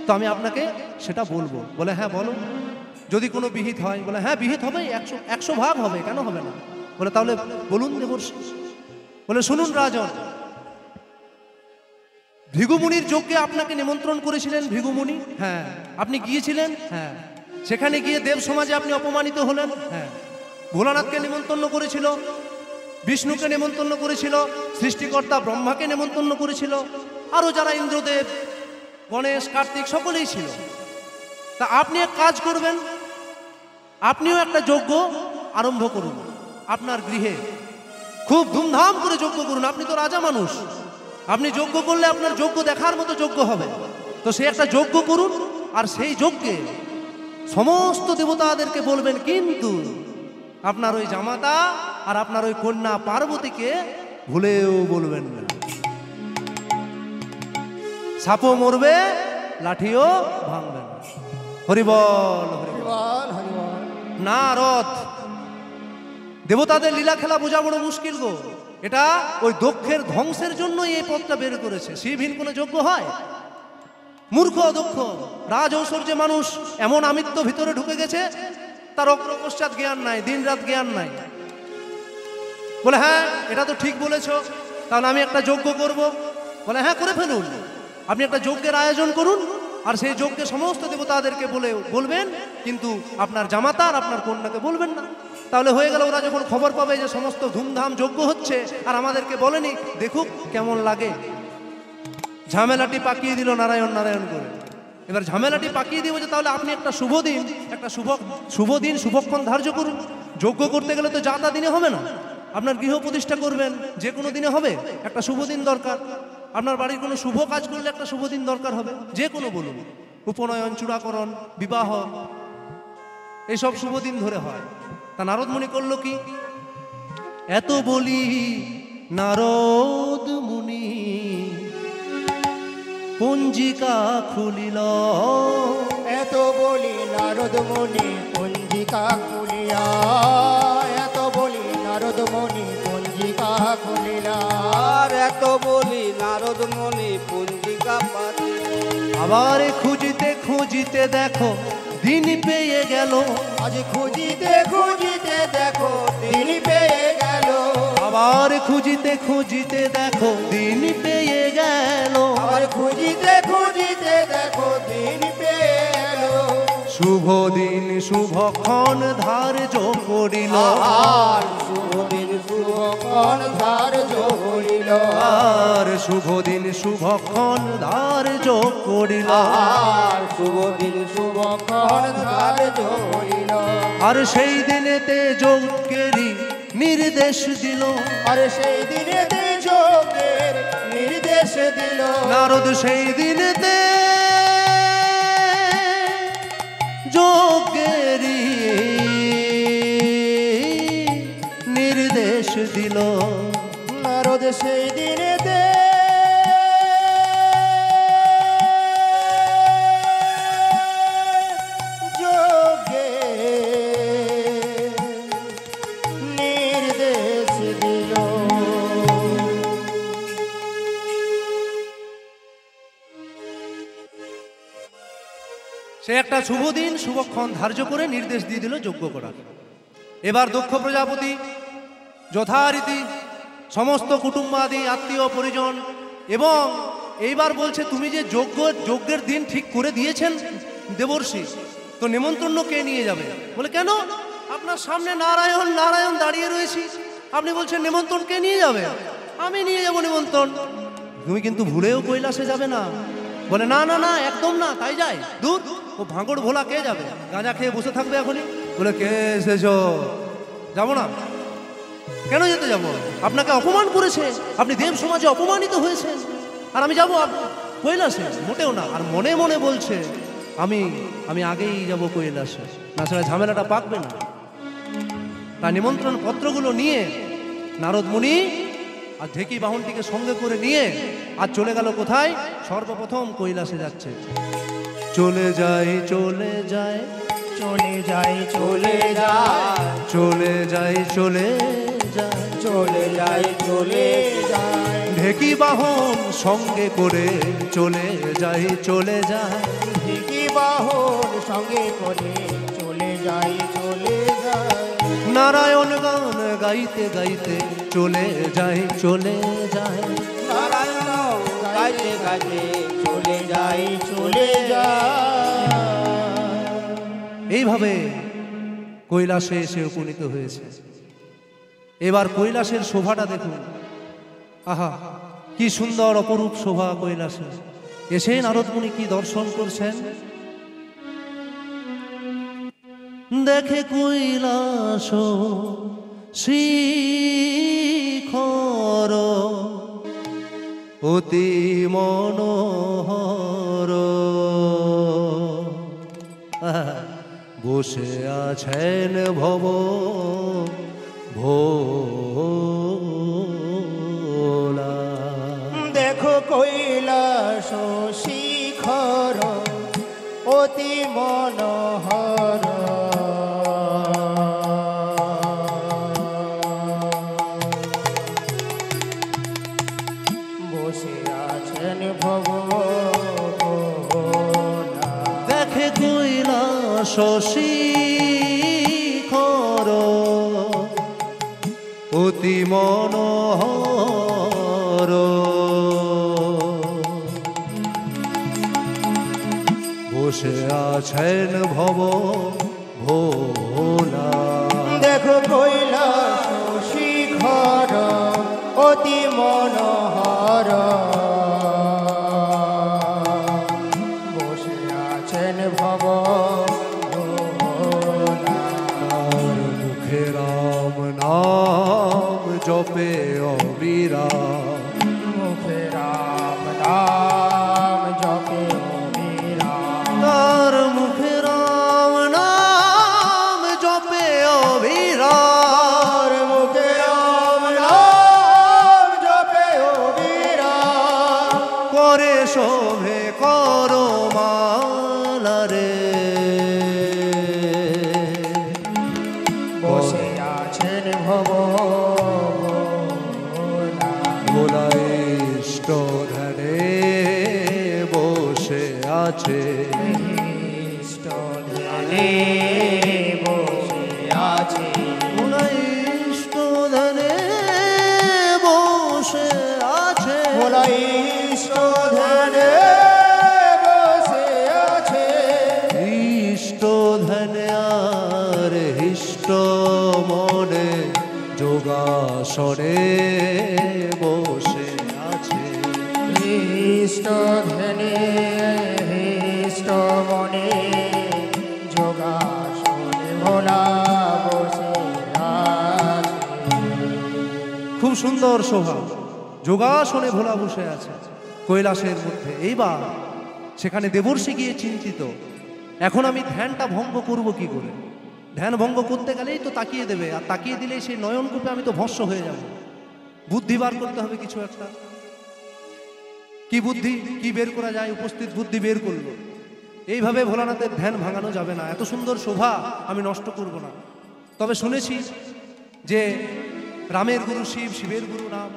তো আমি আপনাকে সেটা বলবো। বলে হ্যাঁ বলো। যদি কোনো বিহিত হয়? বলে হ্যাঁ বিহিত হবে, 100 ভাগ হবে, কেন হবে না? বলে তাহলে বলুন দেবর্ষি। বলে শুনুন রাজন, ভৃগুমুনির যজ্ঞে আপনাকে নিমন্ত্রণ করেছিলেন ভৃগুমুনি, হ্যাঁ আপনি গিয়েছিলেন, হ্যাঁ সেখানে গিয়ে দেব সমাজে আপনি অপমানিত হলেন, হ্যাঁ ভোলানাথকে নিমন্ত্রণ করেছিল, বিষ্ণুকে নিমন্ত্রণ করেছিল, সৃষ্টিকর্তা ব্রহ্মাকে নিমন্ত্রণ করেছিল, আরো যারা ইন্দ্রদেব গণেশ কার্তিক সকলেই ছিল। তা আপনি এক কাজ করবেন, আপনিও একটা যজ্ঞ আরম্ভ করুন আপনার গৃহে, খুব ধুমধাম করে যজ্ঞ করুন। আপনি তো রাজা মানুষ, আপনি যজ্ঞ করলে আপনার যজ্ঞ দেখার মতো যজ্ঞ হবে। তো সে একটা যজ্ঞ করুন, আর সেই যজ্ঞে সমস্ত দেবতাদেরকে বলবেন, কিন্তু আপনার ওই জামাতা আর আপনার ওই কন্যা পার্বতীকে ভুলেও বলবেন না। সাপও মরবে, লাঠিও ভাঙবে না। হরিবল হরিবল। হরিবল হরিবল। নারদ, দেবতাদের লীলা খেলা বোঝা বড় মুশকিল গো। এটা ওই দক্ষের ধ্বংসের জন্যই এই পথটা বের করেছে। শিবহীন কোনো যোগ্য হয়? মূর্খ দক্ষ রাজ ঐশ্বর্যে মানুষ এমন আমিত্ব ভিতরে ঢুকে গেছে, তার অগ্রপশ্চাৎ জ্ঞান নাই, দিন রাত জ্ঞান নাই। বলে হ্যাঁ এটা তো ঠিক বলেছ, তাহলে আমি একটা যজ্ঞ করব। বলে হ্যাঁ করে ফেলুন, আপনি একটা যজ্ঞের আয়োজন করুন, আর সেই যজ্ঞে সমস্ত দেবতাদেরকে বলবেন, কিন্তু আপনার জামাতা আর আপনার কন্যাকে বলবেন না। তাহলে হয়ে গেল। ওরা যখন খবর পাবে যে সমস্ত ধুমধাম যজ্ঞ হচ্ছে আর আমাদেরকে বলেনি, দেখুক কেমন লাগে। ঝামেলাটি পাকিয়ে দিল নারায়ণ নারায়ণ করে। এবার ঝামেলাটি পাকিয়ে দিব যে তাহলে আপনি একটা শুভ দিন, একটা শুভ দিন শুভক্ষণ ধার্য করুন। যজ্ঞ করতে গেলে তো যা তা দিনে হবে না। আপনার গৃহ প্রতিষ্ঠা করবেন, যে কোনো দিনে হবে, একটা শুভ দিন দরকার। আপনার বাড়ির কোনো শুভ কাজ করলে একটা শুভ দিন দরকার হবে, যে কোনো বলুন, উপনয়ন, চূড়াকরণ, বিবাহ, এইসব শুভ দিন ধরে হয়। তা নারদ মুনি করলো কি? এত বলি নারদ মুনি পঞ্জিকা খুলিল। এত বলি নারদ মুনি পঞ্জিকা খুলিয়া, এত বলি নারদ মুনি পঞ্জিকা খুলিলা। আর এত বলি নারদ মুনি পঞ্জিকা পাতি। আবার খুঁজিতে খুঁজিতে দেখো দিন পেয়ে গেল। আজ খুঁজিতে খুঁজিতে দেখো দিন পেয়ে গেল। আবার খুঁজিতে খুঁজিতে দেখো দিন পেয়ে গেল। আবার খুঁজিতে খুঁজিতে দেখো দিন পেয়ে গেল। শুভ দিন শুভক্ষণ ধার্য করিল। আর শুভ দিন শুভক্ষণ ধার্য করিল। আর শুভ দিন শুভক্ষণ ধার্য করিল। আর শুভ দিন শুভক্ষণ ধার্য করিল। আর সেই দিনেতে যজ্ঞেরই নির্দেশ দিল। আর সেই দিনেতে যজ্ঞের নির্দেশ দিল। নারদ সেই দিনেতে যজ্ঞেরই নির্দেশ দিল। নারদ সেই দিনেতে যজ্ঞের নির্দেশ দিল। সে একটা শুভ দিন শুভক্ষণ ধার্য করে নির্দেশ দিয়ে দিল যজ্ঞ করার। এবার দক্ষ প্রজাপতি যথারীতি সমস্ত কুটুম্বাদি আত্মীয় পরিজন, এবং এইবার বলছে তুমি যে যজ্ঞের দিন ঠিক করে দিয়েছেন দেবর্ষি, তো নেমন্তন্ন কে নিয়ে যাবে? বলে কেন, আপনার সামনে নারায়ণ নারায়ণ দাঁড়িয়ে রয়েছি, আপনি বলছেন নেমন্ত্রণ কে নিয়ে যাবে? আমি নিয়ে যাব নেমন্ত্রণ। তুমি কিন্তু ভুলেও কৈলাসে যাবে না। বলে না না না একদম না, তাই যায় দূর, ও ভাঙড় ভোলা কে যাবে? গাঁজা খেয়ে বসে থাকবে এখনই। বলে কে এসেছ? যাবো না। কেন যেতে যাব? আপনাকে অপমান করেছে, আপনি দেব সমাজে অপমানিত হয়েছেন, আর আমি যাব কৈলাসে? মোটেও না। আর মনে মনে বলছে আমি আগেই যাব কৈলাসে, না ছাড়া ঝামেলাটা পাকবে না। তার নিমন্ত্রণ পত্রগুলো নিয়ে নারদ মুনি আর ঢেকি বাহনটিকে সঙ্গে করে নিয়ে আর চলে গেল কোথায়? সর্বপ্রথম কৈলাসে যাচ্ছে। চলে যায় চলে যায় চলে যাই চলে যায়, চলে যায় চলে যায়, চলে যাই চলে যায়। ঢেকি বাহন সঙ্গে করে চলে যায় চলে যায়। ঢেকি বাহন সঙ্গে করে চলে যাই চলে যায়। নারায়ণ গান গাইতে গাইতে চলে যায় চলে যায়। নারায়ণ গাইতে গাইতে চলে যাই চলে যায়। এইভাবে কৈলাসে এসে উপনীত হয়েছে। এবার কৈলাসের শোভাটা দেখুন, আহা কি সুন্দর অপরূপ শোভা কৈলাসে। এসে নারদ মুনি কি দর্শন করছেন দেখে কৈলাস শিখর অতি মনোহর, বসে আছেন ভব ভোলা। দেখো কৈলাস শিখর অতি মনোহর, শিখর অতি মনোহর বসে আছেন ভব ভোলা। দেখো কৈলাস শিখর অতি মনোহর বসে আছেন ভব ভোলা। তার মুখে রাম নাম জপে অবিরাম, মুখে রাম নাম জপে অবিরাম। তার মুখে রাম নাম জপে অবিরাম, মুখে রাম নাম জপে অবিরাম। করে শোভে করমালা রে, বসে আছেন ভব ভোলা ইষ্ট ধ্যানে বসে আছে, ইষ্ট ধ্যানে বসে আছে। ভোলা ইষ্ট ধ্যানে বসে আছে, ভোলা ইষ্ট ধ্যানে বসে আছে। ইষ্ট ধ্যানে আর হিষ্ট মনে যোগাসনে বসে আছে, ইষ্ট ধ্যানে ইষ্ট মনে যোগাসনে ভোলা বসে আছে। খুব সুন্দর শোভা, যোগাসনে ভোলা বসে আছে কৈলাসের মধ্যে। এইবার সেখানে দেবর্ষি গিয়ে চিন্তিত, এখন আমি ধ্যানটা ভঙ্গ করব কি করে? ধ্যান ভঙ্গ করতে গেলেই তো তাকিয়ে দেবে, আর তাকিয়ে দিলেই সেই নয়নকূপে আমি তো ভস্ম হয়ে যাব। বুদ্ধি বার করতে হবে কিছু একটা। কি বুদ্ধি, কি বের করা যায়? উপস্থিত বুদ্ধি বের করলো, এইভাবে ভোলানাথের ধ্যান ভাঙানো যাবে না, এত সুন্দর শোভা আমি নষ্ট করব না। তবে শুনেছি যে রামের গুরু শিব, শিবের গুরু রাম,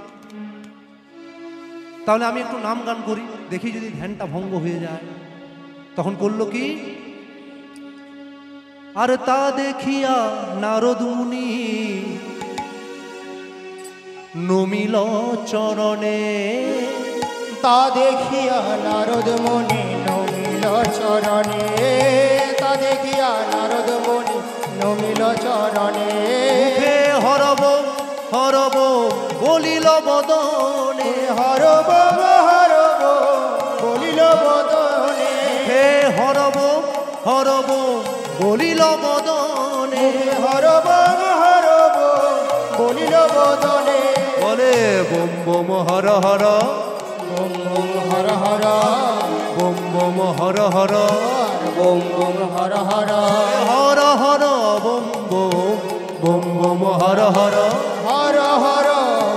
তাহলে আমি একটু নাম গান করি, দেখি যদি ধ্যানটা ভঙ্গ হয়ে যায়। তখন করলো কি, আর তা দেখিয়া নারদ মুনি নমিল চরণে, তা দেখিয়া নারদ মুনি নমিল চরণে। তা দেখিয়া নারদ মুনি নমিল চরণে। মুখে হরব হরব বলিল বদনে, হরব হরব বলিল বদনে। হে হরব হরব বলিল বদনে, হরব হরব বলিল বদনে। বলে bomb bomb Har Har, bomb bomb Har Har, bomb bomb Har Har, bomb bomb Har Har, Har Har bomb bomb, bomb bomb Har Har, Har Har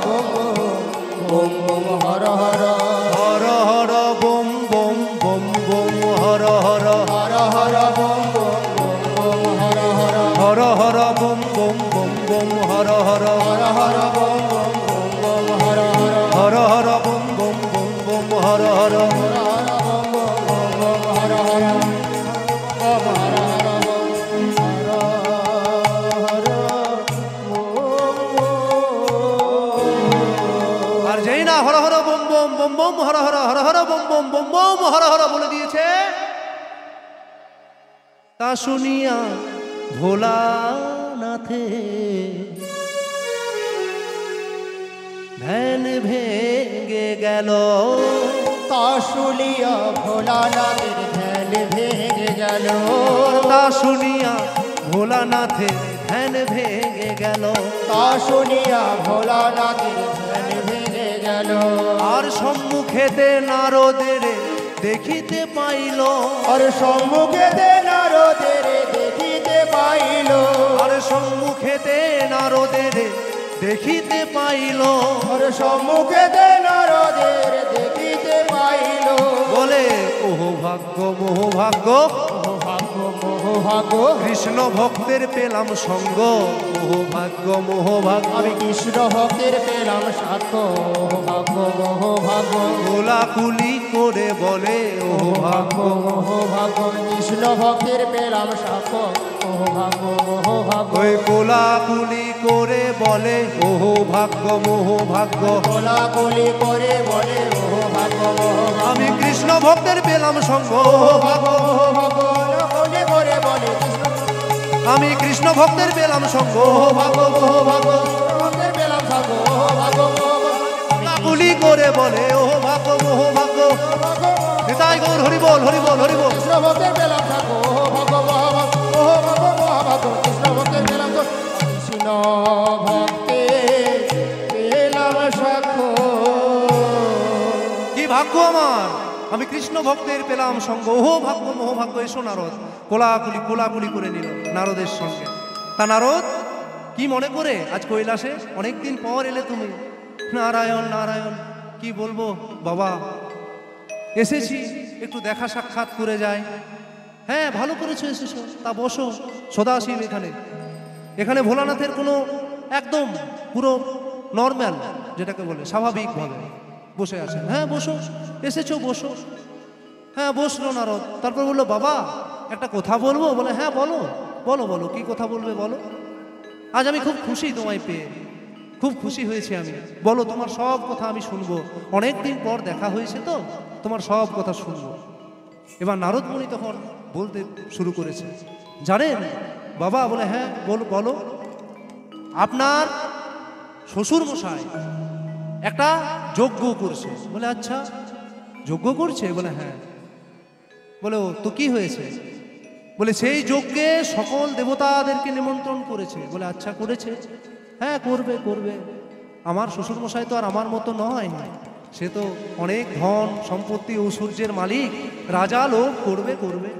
bomb bomb bomb Har Har, Har Har bomb bomb, bomb bomb Har Har, Har Har bomb bomb bomb Har Har, Har Har bomb bomb, bomb bomb Har Har, Har Har bomb bomb bomb Har Har, Har Har bomb bomb, bomb bomb Har Har, Har Har bomb bomb Har Har, bomb Har Har bomb Har Har. আর যেই না Har Har bomb bomb, bomb bomb Har Har, Har Har bomb bomb, bomb bomb Har Har বলে দিয়েছে, তা শুনিয়া ভোলানাথে ধ্যান ভেঙে গেল, তা শুনিয়া ভোলানাথের ধ্যান ভেঙে গেল। তা শুনিয়া ভোলানাথে ধ্যান ভেঙে গেল, তা শুনিয়া ভোলানাথের ধ্যান ভেঙে গেল। আর সম্মুখেতে নারদের দেখিতে পাইল, আর সম্মুখে দে নারদের দেখিতে পাইল। আর সম্মুখেতে নারদের দেখিতে পাইল, আর সম্মুখে দে নারদের দেখিতে পাইল। বলে ওহ ভাগ্য মোহ ভাগ্য, মোহ ভাগ্য মোহভাগ্য কৃষ্ণ ভক্তের পেলাম সঙ্গ মোহভাগ্য মোহভাগ্য আমি কৃষ্ণ ভক্তের পেলাম সাক্ষ্য মোহভাগ্য মোহভাগ্য কোলাকুলি করে বলে ও ভাগ্য মোহভাগ্য কৃষ্ণ ভক্তের পেলাম সাক্ষ্য মোহভাগ্য মোহভাগ্য ওই কোলাকুলি করে বলে ও ভাগ্য মোহভাগ্য কোলাকুলি করে বলে মোহভাগ্য মোহভাগ্য আমি কৃষ্ণ ভক্তের পেলাম সঙ্গ মোহভাগ্য কোলে করে বলে কৃষ্ণ আমি কৃষ্ণ ভক্তের পেলাম সঙ্গ ভাগ্য মোহভাগ্য ভক্তের পেলাম সাক্ষ্য মোহভাগ্য কোলাকুলি করে বলে ও ভাগ্য মোহভাগ্য নিতাই গৌর হরি বল হরি বল হরি বল কৃষ্ণ ভক্তের পেলাম সাক্ষ্য মোহভাগ্য মোহভাগ্য মোহভাগ্য কৃষ্ণ ভক্তের পেলাম কৃষ্ণ ভক্তে পেলাম সাক্ষ্য কি ভাগ্য আমার আমি কৃষ্ণ ভক্তের পেলাম সঙ্গ ও ভাগ্য মোহভাগ্য এসো নারদ কোলাকুলি কোলাকুলি করে নিল নারদের সঙ্গে তা নারদ কি মনে করে আজ কৈলাসে অনেকদিন পর এলে তুমি নারায়ণ নারায়ণ কি বলবো বাবা এসেছি একটু দেখা সাক্ষাৎ করে যায় হ্যাঁ ভালো করেছো এসেছো তা বসো সদাশিব এখানে এখানে ভোলানাথের কোনো একদম পুরো নর্মাল যেটাকে বলে স্বাভাবিকভাবে বসে আছেন হ্যাঁ বসো এসেছো বসো হ্যাঁ বসলো নারদ তারপর বললো বাবা একটা কথা বলবো বলে হ্যাঁ বলো বলো বলো কি কথা বলবে বলো আজ আমি খুব খুশি তোমায় পেয়ে খুব খুশি হয়েছি আমি বলো তোমার সব কথা আমি শুনবো অনেক দিন পর দেখা হয়েছে তো তোমার সব কথা শুনবো এবার নারদ মুনি তখন বলতে শুরু করেছে জানেন বাবা বলে হ্যাঁ বলো বলো আপনার শ্বশুর মশাই একটা যজ্ঞ করছে বলে আচ্ছা যজ্ঞ করছে বলে হ্যাঁ বলে ও তো কি হয়েছে বলে সেই যজ্ঞে সকল দেবতাদেরকে নিমন্ত্রণ করেছে বলে আচ্ছা করেছে হ্যাঁ করবে করবে আমার শ্বশুরমশাই তো আর আমার মতো নয় সে তো অনেক ধন সম্পত্তি ঐশ্বর্যের মালিক রাজা লোক করবে করবে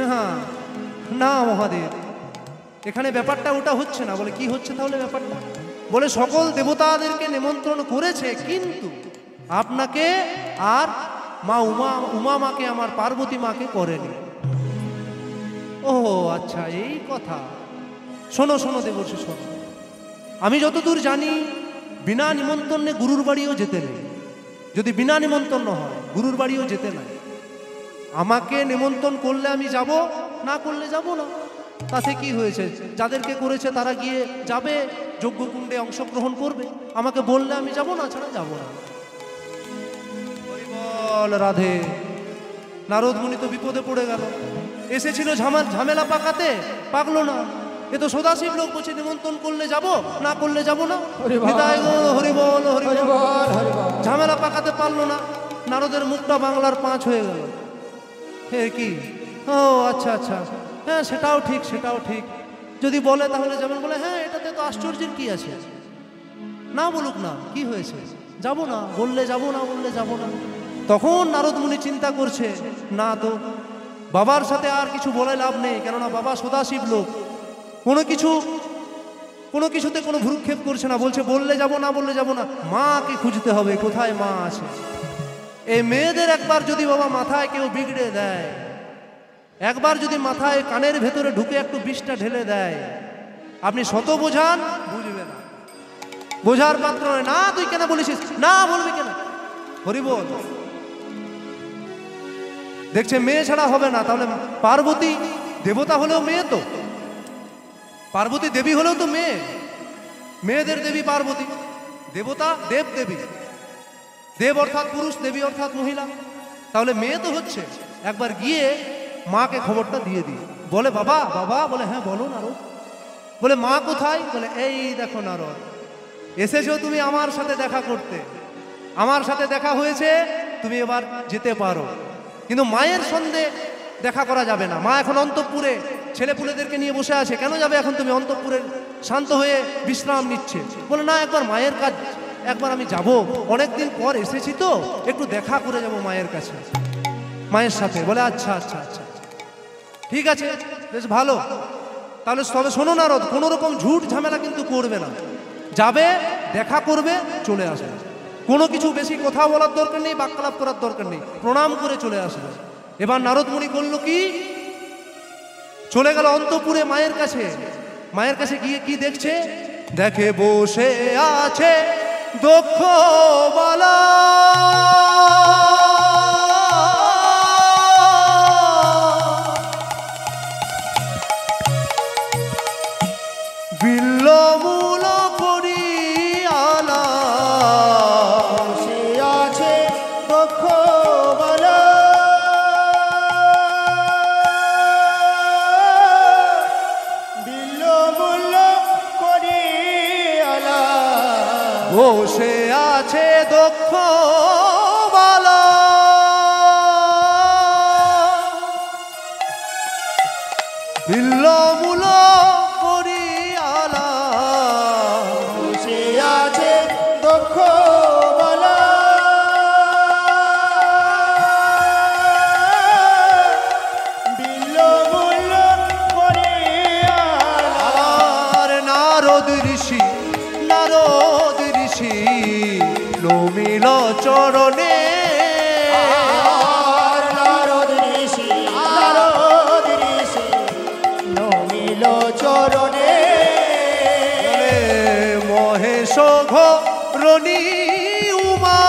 হ্যাঁ না মহাদেব এখানে ব্যাপারটা ওটা হচ্ছে না বলে কি হচ্ছে তাহলে ব্যাপারটা বলে সকল দেবতাদেরকে নিমন্ত্রণ করেছে কিন্তু আপনাকে আর মা উমা মাকে আমার পার্বতী মাকে করেনি ও আচ্ছা এই কথা শোনো শোনো দেবর্ষি শোনো আমি যতদূর জানি বিনা নিমন্ত্রণে গুরুর বাড়িও যেতে নেই যদি বিনা নিমন্ত্রণ হয় গুরুর বাড়িও যেতে নাই আমাকে নিমন্ত্রণ করলে আমি যাব না করলে যাব না তাতে কি হয়েছে যাদেরকে করেছে তারা গিয়ে যাবে যজ্ঞকুণ্ডে অংশগ্রহণ করবে আমাকে বললে আমি যাব না ছাড়া যাব না বল রাধে নারদ মুনি তো বিপদে পড়ে গেল এসেছিল ঝামেলা পাকাতে পাকলো না এ তো সদাশিব লোক বলছে নিমন্ত্রণ করলে যাব না করলে যাব না হৃদয় গৌর হরি বল হরি বল ঝামেলা পাকাতে পারলো না নারদের মুখটা বাংলার 5 হয়ে গেল হে কি ও আচ্ছা আচ্ছা হ্যাঁ সেটাও ঠিক যদি বলে তাহলে যাবেন বলে হ্যাঁ এটাতে তো আশ্চর্যের কি আছে না বলুক না কি হয়েছে যাব না বললে যাব না বললে যাব না তখন নারদ মুনি চিন্তা করছে না তো বাবার সাথে আর কিছু বলে লাভ নেই কেননা বাবা সদাশিব লোক কোনো কিছুতে কোনো ভ্রুক্ষেপ করছে না বলছে বললে যাব না বললে যাব না মাকে খুঁজতে হবে কোথায় মা আছে এই মেয়েদের একবার যদি বাবা মাথায় কেউ বিগড়ে দেয় একবার যদি মাথায় কানের ভেতরে ঢুকে একটু বিষটা ঢেলে দেয় আপনি শত বোঝান বুঝবে না বোঝার পাত্র নয় না তুই কেন বলেছিস না বলবি কেন হরি বল দেখছে মেয়ে ছাড়া হবে না তাহলে পার্বতী দেবতা হলেও মেয়ে তো পার্বতী দেবী হলেও তো মেয়ে মেয়েদের দেবী পার্বতী দেবতা দেব দেবী দেব অর্থাৎ পুরুষ দেবী অর্থাৎ মহিলা তাহলে মেয়ে তো হচ্ছে একবার গিয়ে মাকে খবরটা দিয়ে দিই বলে বাবা বাবা বলে হ্যাঁ বলো নারদ বলে মা কোথায় বলে এই দেখো নারদ এসেছো তুমি আমার সাথে দেখা করতে আমার সাথে দেখা হয়েছে তুমি এবার যেতে পারো কিন্তু মায়ের সঙ্গে দেখা করা যাবে না মা এখন অন্তঃপুরে ছেলেপুলেদেরকে নিয়ে বসে আছে কেন যাবে এখন তুমি অন্তঃপুরে শান্ত হয়ে বিশ্রাম নিচ্ছে বলে না একবার মায়ের কাজ একবার আমি যাব অনেকদিন পর এসেছি তো একটু দেখা করে যাব মায়ের কাছে মায়ের সাথে বলে আচ্ছা আচ্ছা আচ্ছা ঠিক আছে বেশ ভালো তাহলে তবে শোনো নারদ কোনো রকম ঝুট ঝামেলা কিন্তু করবে না যাবে দেখা করবে চলে আসবে কোনো কিছু বেশি কথা বলার দরকার নেই বাক্যালাপ করার দরকার নেই প্রণাম করে চলে আসবে এবার নারদ মুনি করলো কি, চলে গেল অন্তপুরে মায়ের কাছে। মায়ের কাছে গিয়ে কি দেখছে, দেখে বসে আছে দক্ষ বালা। বিল্লমূল করি আলা, সে আছে দক্ষ বালা। বিল্লমূল করি আলা, বসে আছে দক্ষ বালা। বিল্লমূল করি আলা, সে আছে দক্ষ বালা। বিল্লমূল করি আলা, আর নারদ ঋষি, নারদ ঋষি নমিল চরণে। আর নারদ ঋষি, নারদ ঋষি নমিল চরণে। মহেশ ঘরণী উমা,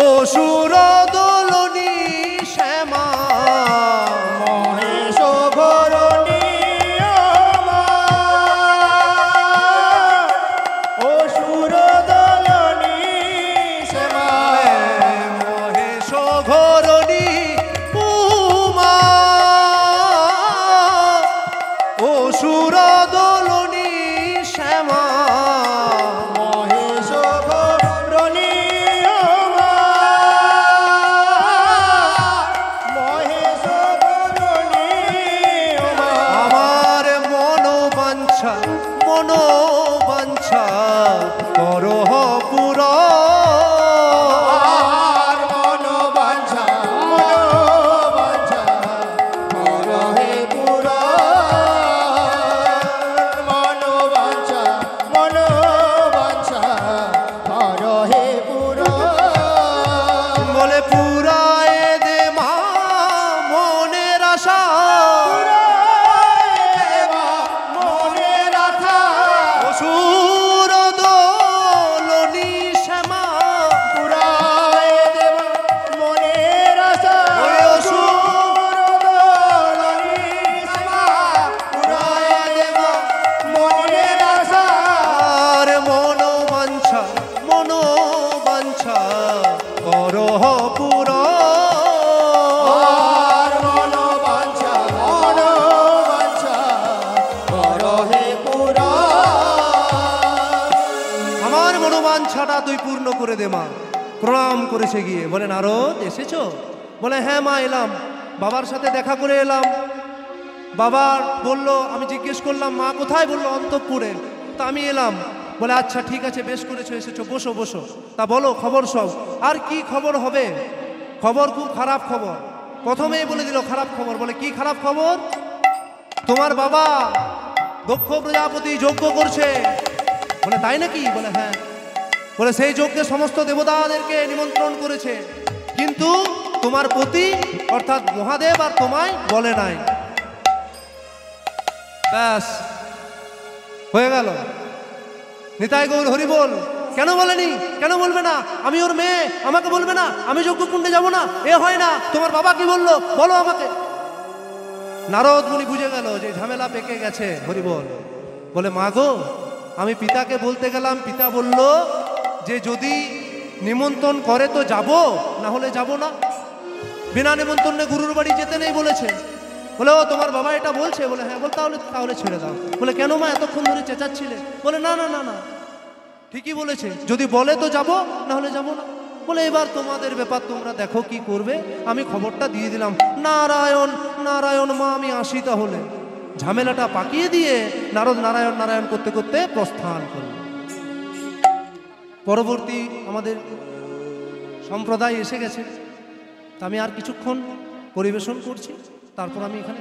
অসুর দোলনী শ্যামা। মহেশ ঘরণী উমা, অসুর দলনী শ্যামা। মহেশ ঘরণী উমা, অসুর দোলনী শ্যামা। মহেশ ঘরণী উমা, মহেশ ঘরণী উমা। আমার মনোবাঞ্ছা, মনোবাঞ্ছা করহ পুরা। আর মনোবাঞ্ছা, মনোবাঞ্ছা করহে পুরা। মনোবাঞ্ছা, মনোবাঞ্ছা করহে পুরা। বলে পুরায় দে মা মনের আশা। দেবা মনের আশা, অসুর দোলনী শ্যামা। পুরায় দেবা মনের আশা। ওই অসুর দোলনী শ্যামা, পুরায় দেবা মনের আশা। আর মনোবাঞ্ছা, মনোবাঞ্ছা করহ পুরা। আর মনোবাঞ্ছা, মনোবাঞ্ছা করহে পুরা। আমার মনোবাঞ্ছাটা তুই পূর্ণ করে দে মা। প্রণাম করেছে গিয়ে, বলে নারদ এসেছো? বলে হ্যাঁ মা এলাম, বাবার সাথে দেখা করে এলাম। বাবা বলল, আমি জিজ্ঞেস করলাম মা কোথায়, বললো অন্তঃপুরে। তা আমি এলাম। বলে আচ্ছা ঠিক আছে, বেশ করেছো, এসেছো, বসো বসো। তা বলো খবর সব। আর কি খবর হবে, খবর খুব খারাপ খবর। প্রথমেই বলে দিল খারাপ খবর। বলে কি খারাপ খবর? তোমার বাবা দক্ষ প্রজাপতি যজ্ঞ করছে। বলে তাই নাকি? বলে হ্যাঁ। বলে সেই যজ্ঞে সমস্ত দেবতাদেরকে নিমন্ত্রণ করেছে, কিন্তু তোমার পতি অর্থাৎ মহাদেব আর তোমায় বলে নাই। ব্যাস হয়ে গেল। নিতাই গৌর হরি বল। কেন বলেনি? কেন বলবে না? আমি ওর মেয়ে, আমাকে বলবে না? আমি যজ্ঞকুণ্ডে যাব না? এ হয় না। তোমার বাবা কি বললো বলো আমাকে। নারদ মুনি বুঝে গেল যে ঝামেলা পেকে গেছে। হরি বল। বলে মা গো, আমি পিতাকে বলতে গেলাম, পিতা বলল যে যদি নিমন্ত্রণ করে তো যাব, না হলে যাব না। বিনা নিমন্ত্রণে গুরুর বাড়ি যেতে নেই বলেছে। বলে ও তোমার বাবা এটা বলছে? বলে হ্যাঁ। বল তাহলে তাহলে ছেড়ে দাও। বলে কেন মা এতক্ষণ ধরে চেঁচাচ্ছিলে? বলে না না না না, ঠিকই বলেছে, যদি বলে তো যাব, না হলে যাব না। বলে এবার তোমাদের ব্যাপার, তোমরা দেখো কি করবে। আমি খবরটা দিয়ে দিলাম। নারায়ণ নারায়ণ মা, আমি আসি তাহলে। ঝামেলাটা পাকিয়ে দিয়ে নারদ নারায়ণ নারায়ণ করতে করতে প্রস্থান করল। পরবর্তী আমাদের সম্প্রদায় এসে গেছে। তা আমি আর কিছুক্ষণ পরিবেশন করছি, তারপর আমি এখানে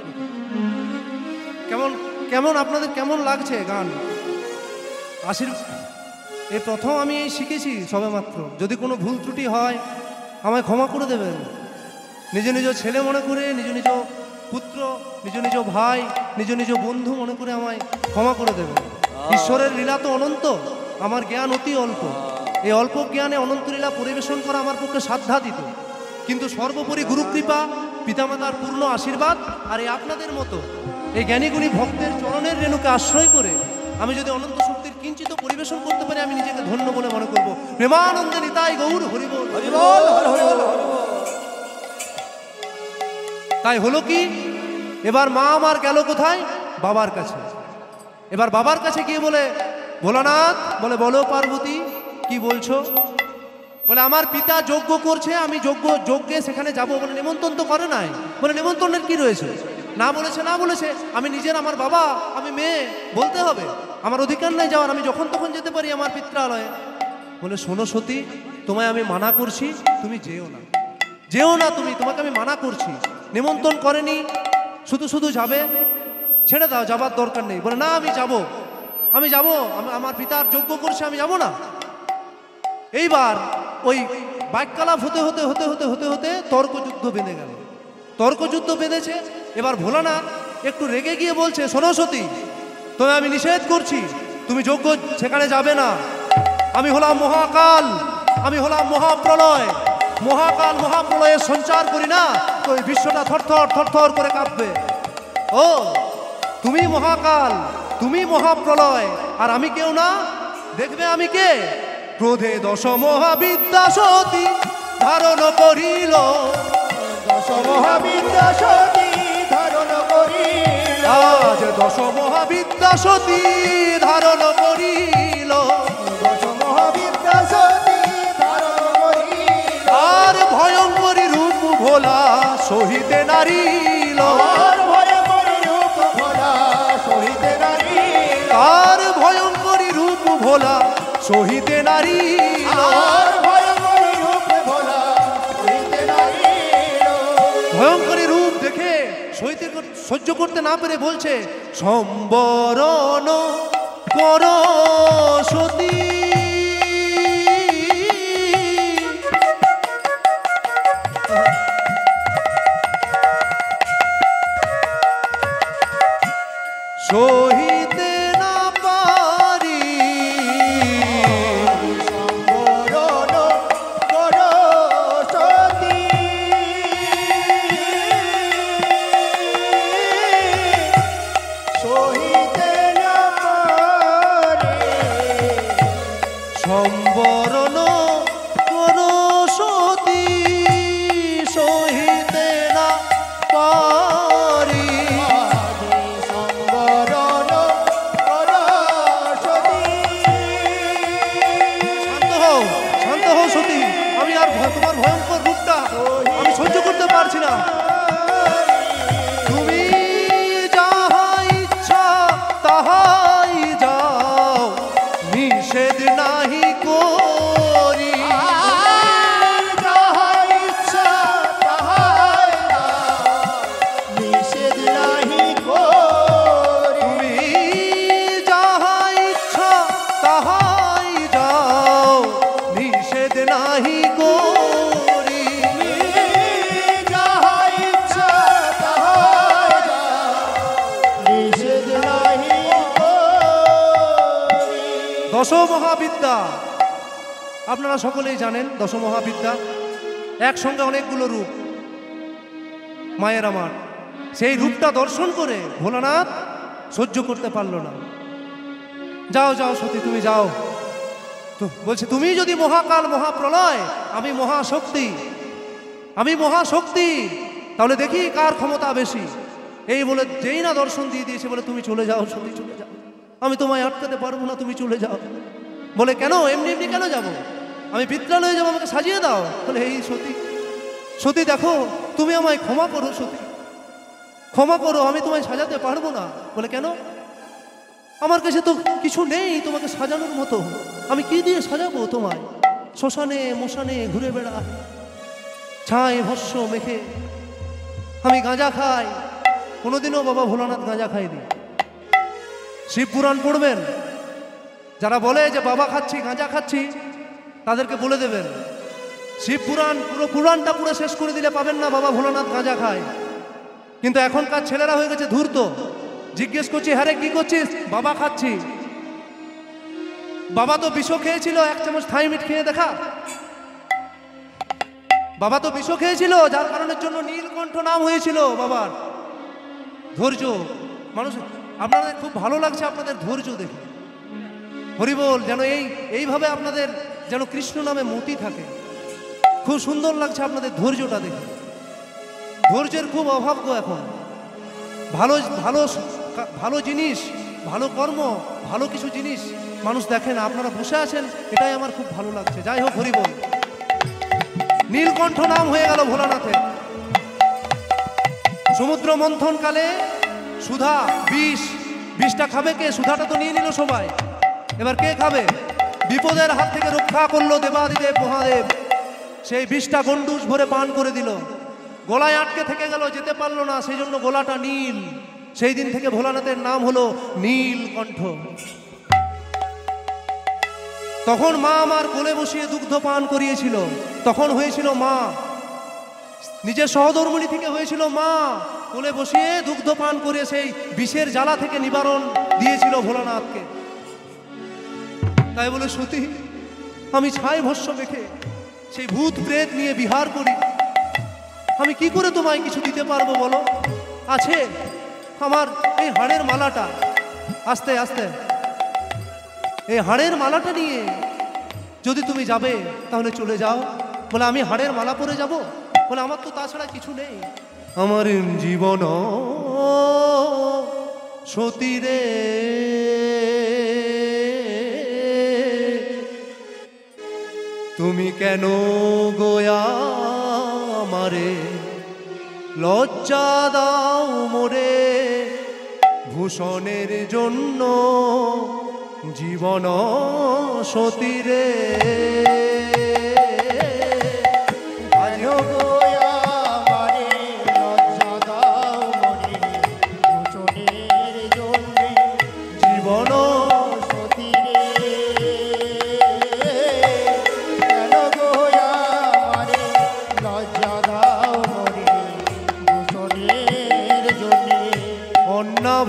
কেমন কেমন আপনাদের কেমন লাগছে গান? এই প্রথম আমি এই শিখেছি সবেমাত্র। যদি কোনো ভুল ত্রুটি হয় আমায় ক্ষমা করে দেবেন। নিজ নিজ ছেলে মনে করে, নিজ নিজ পুত্র, নিজ নিজ ভাই, নিজ নিজ বন্ধু মনে করে আমায় ক্ষমা করে দেবেন। ঈশ্বরের লীলা তো অনন্ত, আমার জ্ঞান অতি অল্প। এই অল্প জ্ঞানে অনন্ত লীলা পরিবেশন করা আমার পক্ষে সাধ্যাতীত। কিন্তু সর্বোপরি গুরুকৃপা, পিতামাতার পূর্ণ আশীর্বাদ আর এই আপনাদের মতো এই জ্ঞানীগুণী ভক্তের চরণের রেণুকে আশ্রয় করে আমি যদি অনন্ত শক্তির কিঞ্চিত পরিবেশন করতে পারি, আমি নিজেকে ধন্য বলে মনে করব। প্রেমানন্দে নিতাই গৌর হরিবোল। তাই হলো কি, এবার মা আমার গেল কোথায়? বাবার কাছে। এবার বাবার কাছে গিয়ে বলে, ভোলানাথ বলে, বলো পার্বতী কি বলছো? বলে আমার পিতা যজ্ঞ করছে, আমি যজ্ঞে সেখানে যাব। বলে নেমন্তন্ন তো করে নাই। বলে নেমন্তন্নের কি রয়েছে? না বলেছে আমি নিজের, আমার বাবা, আমি মেয়ে, বলতে হবে, আমার অধিকার নাই যাওয়ার, আমি যখন তখন যেতে পারি আমার পিত্রালয়ে। বলে শোনো সতী, তোমায় আমি মানা করছি, তুমি যেও না তুমি, তোমাকে আমি মানা করছি। নেমন্তন্ন করেনি, শুধু যাবে, ছেড়ে দাও, যাবার দরকার নেই। বলে না আমি যাব, আমার পিতার যজ্ঞ করছে, আমি যাব না। এইবার ওই বাক্যালাপ হতে হতে তর্কযুদ্ধ বেঁধে গেল। তর্কযুদ্ধ বেঁধেছে। এবার ভোলানাথ একটু রেগে গিয়ে বলছে, শোনো সতী, তবে আমি নিষেধ করছি, তুমি যজ্ঞ সেখানে যাবে না। আমি হলাম মহাকাল, আমি হলাম মহাপ্রলয়। মহাপ্রলয়ের সঞ্চার করি না তো এই বিশ্বটা থরথর করে কাঁপবে। ও তুমি মহাকাল, তুমি মহাপ্রলয়, আর আমি কেউ না। দেখবে আমি কে? ক্রোধে দশ মহাবিদ্যা সতী ধারণ করিল, দশ মহাবিদ্যা সতী ধারণ করিল, আজ দশ মহাবিদ্যা সতী ধারণ করিল, দশ মহাবিদ্যা সতী ধারণ করিল, আর ভয়ঙ্করী রূপ ভোলা সহিতে নারিল, আর ভয়ঙ্করী রূপ ভোলা সহিতে নারিল, আর ভয়ঙ্করী রূপ ভোলা সহিতে নারিল, আর ভয়ঙ্করী রূপ ভোলা সহিতে নারিল। ভয়ঙ্করী রূপ দেখে সহ্য করতে না পেরে বলছে, সম্বরণ কর সতী, সহিতে না পারি, সম্বরণ কর সতী, সহিতে না পারি, সম্বরণ কর সতী, সহিতে না পারি। সম্বরণ কর সতী, শান্ত হও সতী, আমি আর তোমার ভয়ঙ্কর রূপটা আমি সহ্য করতে পারছি না। তুমি যাহা ইচ্ছা তাহাই যাও, নিষেধ নাহি করি, যাহা ইচ্ছা তাহাই দাও, নিষেধ নাহি করি, তুমি যাহা ইচ্ছা তাহাই যাও, নিষেধ নাহি করি, যাহা ইচ্ছা তাহাই দাও, নিষেধ নাহি করি। দশ মহাবিদ্যা আপনারা সকলেই জানেন। দশ মহাবিদ্যা একসঙ্গে অনেকগুলো রূপ মায়ের আমার, সেই রূপটা দর্শন করে ভোলানাথ সহ্য করতে পারলো না। যাও সতী, তুমি যাও। তো বলছে, তুমি যদি মহাকাল মহাপ্রলয়, আমি মহাশক্তি, তাহলে দেখি কার ক্ষমতা বেশি। এই বলে যেই না দর্শন দিয়ে দিয়েছে, বলে তুমি চলে যাও সতী, চলে যাও, আমি তোমায় আটকাতে পারবো না, তুমি চলে যাও। বলে কেন? এমনি কেন যাব? আমি পিত্রালয়ে যাবো, আমাকে সাজিয়ে দাও। বলে এই সতী দেখো, তুমি আমায় ক্ষমা করো সতী, ক্ষমা করো, আমি তোমায় সাজাতে পারবো না। বলে কেন? আমার কাছে তো কিছু নেই তোমাকে সাজানোর মতো, আমি কি দিয়ে সাজাবো তোমায়? শ্মশানে মশানে ঘুরে বেড়া, ছাই ভস্য মেখে, আমি গাঁজা খাই। কোনোদিনও বাবা ভোলানাথ গাঁজা খাইনি। শিব পুরাণ পড়বেন, যারা বলে যে বাবা খাচ্ছি, গাঁজা খাচ্ছি, তাদেরকে বলে দেবেন শিব পুরাণ, পুরো পুরাণটা পুরো শেষ করে দিলে পাবেন না বাবা ভোলানাথ গাঁজা খায়। কিন্তু এখনকার ছেলেরা হয়ে গেছে ধূর্ত। জিজ্ঞেস করছি, হ্যাঁ রে কি করছিস? বাবা খাচ্ছি। বাবা তো বিষ খেয়েছিল, 1 চামচ থাইমিট খেয়ে দেখা। বাবা তো বিষ খেয়েছিল, যার কারণের জন্য নীলকণ্ঠ নাম হয়েছিল বাবার। ধৈর্য মানুষ, আপনাদের খুব ভালো লাগছে আপনাদের ধৈর্য দেখে। হরিবোল, যেন এইভাবে আপনাদের যেন কৃষ্ণ নামে মতি থাকে। খুব সুন্দর লাগছে আপনাদের ধৈর্যটা দেখে। ধৈর্যের খুব অভাব গো এখন। ভালো ভালো ভালো জিনিস, ভালো কর্ম, ভালো কিছু জিনিস মানুষ দেখে না। আপনারা বসে আছেন, এটাই আমার খুব ভালো লাগছে। যাই হোক, হরিবোল। নীলকণ্ঠ নাম হয়ে গেল ভোলানাথের। সমুদ্র মন্থন কালে সুধা বিষটা খাবে কে? সুধাটা তো নিয়ে নিল সবাই, এবার কে খাবে? বিপদের হাত থেকে রক্ষা করলো দেবাদিদেব মহাদেব। সেই বিষটা গন্ডুস ভরে পান করে দিল। গলায় আটকে থেকে গেল, যেতে পারলো না, সেই জন্য গলাটা নীল। সেই দিন থেকে ভোলানাথের নাম হলো নীলকণ্ঠ। তখন মা আমার কোলে বসিয়ে দুগ্ধ পান করিয়েছিল। তখন হয়েছিল মা, নিজের সহধর্মিণী থেকে হয়েছিল মা। কোলে বসিয়ে দুগ্ধ পান করে সেই বিষের জ্বালা থেকে নিবারণ দিয়েছিল ভোলানাথকে। তাই বলে সতী, আমি ছাই ভস্য মেখে সেই ভূত প্রেত নিয়ে বিহার করি, আমি কি করে তোমায় কিছু দিতে পারবো বলো? আছে আমার এই হাড়ের মালাটা। আস্তে আস্তে এই হাড়ের মালাটা নিয়ে যদি তুমি যাবে তাহলে চলে যাও। বলে আমি হাড়ের মালা পরে যাব? বলে আমার তো তাছাড়া কিছু নেই। আমার জীবন সতী রে, তুমি কেন গোয়া আমারে লজ্জা দাও মোরে? ভূষণের জন্য জীবন সতী রে।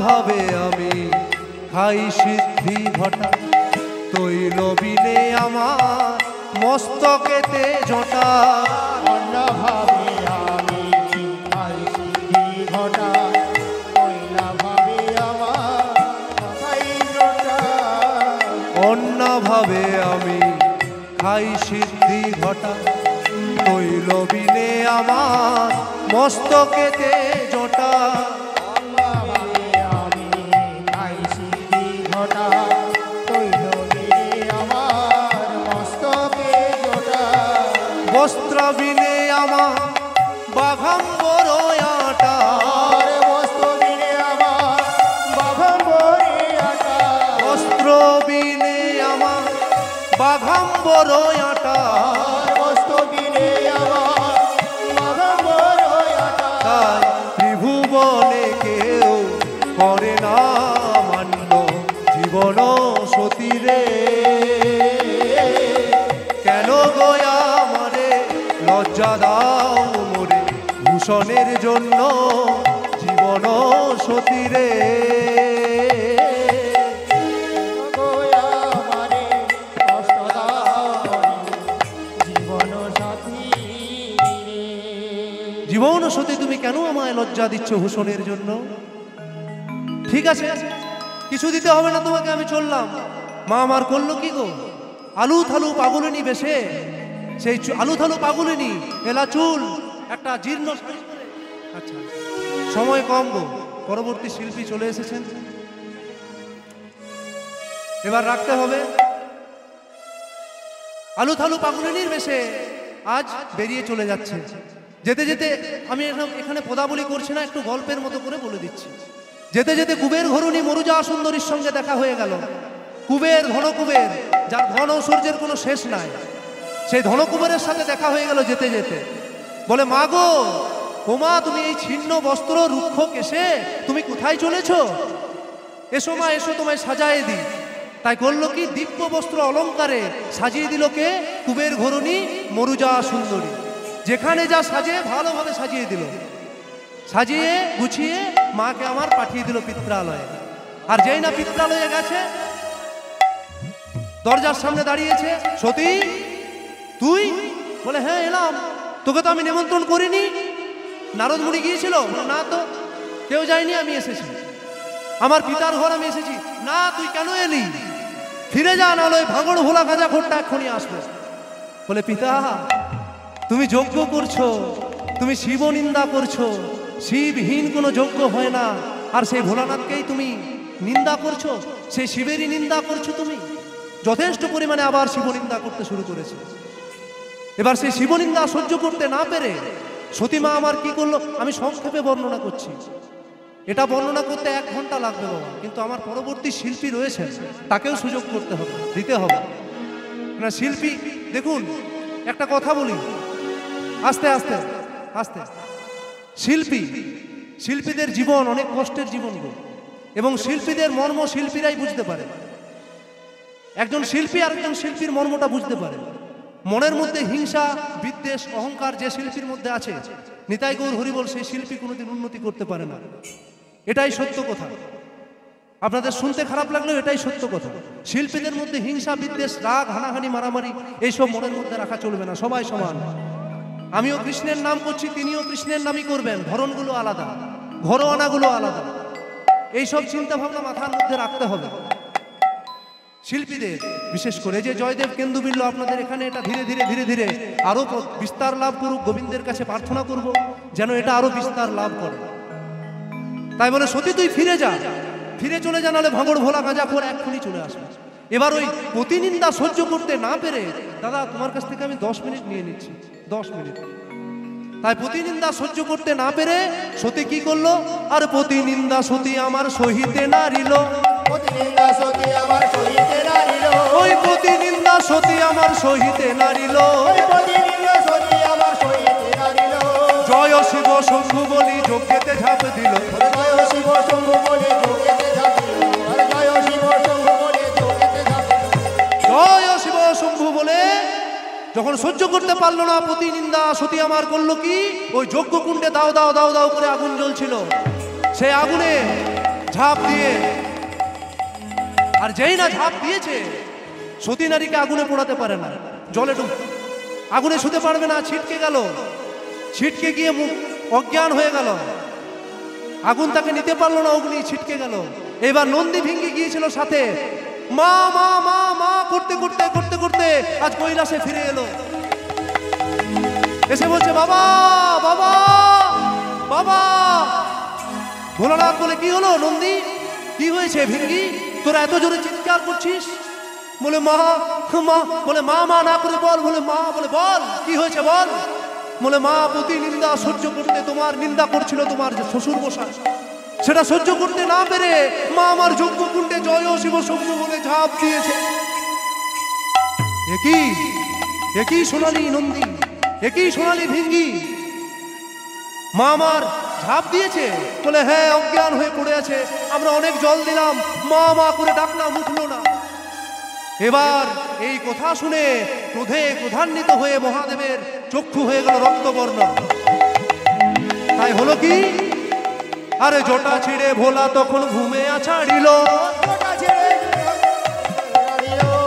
ভাবে আমি খাই সিদ্ধি ঘটা, তৈল বিনে আমার মস্তকেতে জটা। অন্যভাবে আমি খাই সিদ্ধি ঘটা, তৈলভাবে আমার মাথায় জটা। অন্যভাবে আমি খাই সিদ্ধি ঘটা, তৈল বিনে আমার মস্তকেতে জটা। বস্ত্র বিনে আমার বাঘাম্বর আটা, বস্ত্র বিনে আমার বাঘাম্বর আটা, বস্ত্র বিনে আমার বাঘাম্বর আটা, বস্ত্র বিনে আমার বাঘাম্বর আটা। তাই ত্রিভুবনে কেউ করে না মান্য জীবন সতী রে। কেন গোয়া মারে লজ্জা দাও মোরে? ভূষণের জন্য জীবন সতী রে। জীবন সতী, তুমি কেন আমায় লজ্জা দিচ্ছ ভূষণের জন্য? ঠিক আছে, কিছু দিতে হবে না তোমাকে, আমি চললাম। মা আমার করলো কি গো? আলু থালু পাগলিনী বেশে, সেই আলু থালু পাগলিনী, এলা চুল, একটা জীর্ণ শাড়ি পরে। আচ্ছা, সময় কম গো, পরবর্তী শিল্পী চলে এসেছেন, এবার রাখতে হবে। আলু থালু পাগলিনীর বেশে আজ বেরিয়ে চলে যাচ্ছে। যেতে যেতে আমি এখানে পদাবলী করছি না, একটু গল্পের মতো করে বলে দিচ্ছি। যেতে যেতে কুবের ঘরুণী মরুজা সুন্দরীর সঙ্গে দেখা হয়ে গেল। কুবের, ধনকুবের, যার ধন ঐশ্বর্যের কোনো শেষ নাই, সেই ধনকুবেরের সাথে দেখা হয়ে গেল যেতে যেতে। বলে, মা গো, ও মা, তুমি এই ছিন্ন বস্ত্র রুক্ষ কেশে তুমি কোথায় চলেছ? এসো মা, এসো, তোমায় সাজায়ে দিই। তাই করলো কি, দিব্য বস্ত্র অলঙ্কারে সাজিয়ে দিল কে, কুবের ঘরণী মরুজা সুন্দরী। যেখানে যা সাজে ভালোভাবে সাজিয়ে দিল, সাজিয়ে গুছিয়ে মাকে আমার পাঠিয়ে দিল পিত্রালয়ে। আর যেই না পিত্রালয়ে গেছে, দরজার সামনে দাঁড়িয়েছে, সতী তুই? বলে হ্যাঁ এলাম, তোকে তো আমি নিমন্ত্রণ করিনি। নারদ মুনি গিয়েছিল? না তো, কেউ যায়নি, আমি এসেছি, আমার পিতার ঘর আমি এসেছি। না তুই কেন এলি? ফিরে যা, নাহলে ভাঙড় ভোলা গাঁজা খোরটা এক্ষুনি আসবে। বলে পিতা তুমি যজ্ঞ করছো, তুমি শিব নিন্দা করছো, শিবহীন কোনো যজ্ঞ হয় না। আর সেই ভোলানাথকেই তুমি নিন্দা করছো, সেই শিবেরই নিন্দা করছো তুমি। যথেষ্ট পরিমাণে আবার শিব নিন্দা করতে শুরু করেছে। এবার সেই শিব নিন্দা সহ্য করতে না পেরে সতীমা আমার কি করলো, আমি সংক্ষেপে বর্ণনা করছি, এটা বর্ণনা করতে 1 ঘন্টা লাগবে বাবা, কিন্তু আমার পরবর্তী শিল্পী রয়েছে, তাকেও সুযোগ করতে হবে, দিতে হবে না। শিল্পী দেখুন, একটা কথা বলি, আস্তে আস্তে আস্তে। শিল্পীদের জীবন অনেক কষ্টের জীবন গো, এবং শিল্পীদের মর্ম শিল্পীরাই বুঝতে পারে। একজন শিল্পী আর একজন শিল্পীর মর্মটা বুঝতে পারে। মনের মধ্যে হিংসা, বিদ্বেষ, অহংকার যে শিল্পীর মধ্যে আছে, নিতাই গৌর হরিবল, সেই শিল্পী কোনোদিন উন্নতি করতে পারে না। এটাই সত্য কথা, আপনাদের শুনতে খারাপ লাগলেও এটাই সত্য কথা। শিল্পীদের মধ্যে হিংসা, বিদ্বেষ, রাগ, হানাহানি, মারামারি এইসব মনের মধ্যে রাখা চলবে না। সবাই সমান। আমিও কৃষ্ণের নাম করছি, তিনিও কৃষ্ণের নামই করবেন, ধরনগুলো আলাদা, ঘরোয়ানাগুলো আলাদা। এইসব চিন্তা ভাবনা মাথার মধ্যে রাখতে হবে শিল্পীদের। বিশেষ করে যে জয়দেব কেন্দুবিল্ল আপনাদের এখানে, এটা ধীরে ধীরে ধীরে ধীরে আরো বিস্তার লাভ করুক। গোবিন্দের কাছে প্রার্থনা করব যেন এটা আরো বিস্তার লাভ করে। তাই বলে সতী তুই ফিরে যা, ফিরে চলে যা, নাহলে ভাঙড় ভোলা গাঁজা খোর এক্ষুনি চলে আসবে। এবার ওই প্রতিনিন্দা সহ্য করতে না পেরে, দাদা তোমার কাছ থেকে আমি 10 মিনিট নিয়ে নিচ্ছি, 10 মিনিট। তাই প্রতিনিন্দা সহ্য করতে না পেরে সতী কি করলো, আর প্রতিনিন্দা সতী আমার সহিতে নারিল, প্রতিনিন্দা সতী আমার সহিতে নারিল, ওই প্রতিনিন্দা সতী আমার সহিতে নারিল, প্রতিনিন্দা সতী আমার সহিতে নারিল। জয় শিব শম্ভু বলি যজ্ঞেতে ঝাঁপ দিল, জয় শিব শম্ভু বলে যোগেতে ঝাঁপিল, জয় শিব শম্ভু বলে যোগেতে ঝাঁপিল। জয় শিব শম্ভু বলে যখন সহ্য করতে পারলো না প্রতিনিন্দা, সতী আমার করলো কি, ওই যজ্ঞকুণ্ডে দাও দাও দাও দাও করে আগুন জ্বলছিল, সেই আগুনে ঝাঁপ দিয়ে, আর যেই না ঝাঁপ দিয়েছে, সতী নারীকে আগুনে পোড়াতে পারে না, জলে ডুব, আগুনে শুতে পারবে না, ছিটকে গেল, ছিটকে গিয়ে মুখ অজ্ঞান হয়ে গেল, আগুন তাকে নিতে পারলো না, অগ্নি ছিটকে গেল। এবার নন্দী ভিঙ্গি গিয়েছিল সাথে, মা মা মা মা করতে করতে করতে করতে আজ কৈলাসে ফিরে এলো, এসে বলছে বাবা বাবা বাবা। ভোলানাথ বলে কি হলো নন্দী, কি হয়েছে ভিঙ্গি, তোরা এত জোরে চিৎকার করছিস? বলে মা মা, বলে মা মা না করে বল, বলে মা, বলে বল কি হয়েছে বল। বলে মা প্রতি নিন্দা সহ্য করতে, তোমার নিন্দা করছিল তোমার শ্বশুর মশাই, সেটা সহ্য করতে না পেরে মা আমার যজ্ঞকুণ্ডে জয় শিব শম্ভু বলে ঝাঁপ দিয়েছে। একই সোনালি নন্দী, একই সোনালি ভিঙ্গি, মা আমার ঝাঁপ দিয়েছে। বলে হ্যাঁ, অজ্ঞান হয়ে পড়ে আছে, আমরা অনেক জল দিলাম, মা মা করে ডাকলাম, উঠলো না। এবার এই কথা শুনে ক্রোধে ক্রোধান্বিত হয়ে মহাদেবের চক্ষু হয়ে গেল রক্তবর্ণ। তাই হলো কি, আরে জটা ছিঁড়ে ভোলা তখন ঘুমে ছাড়িল,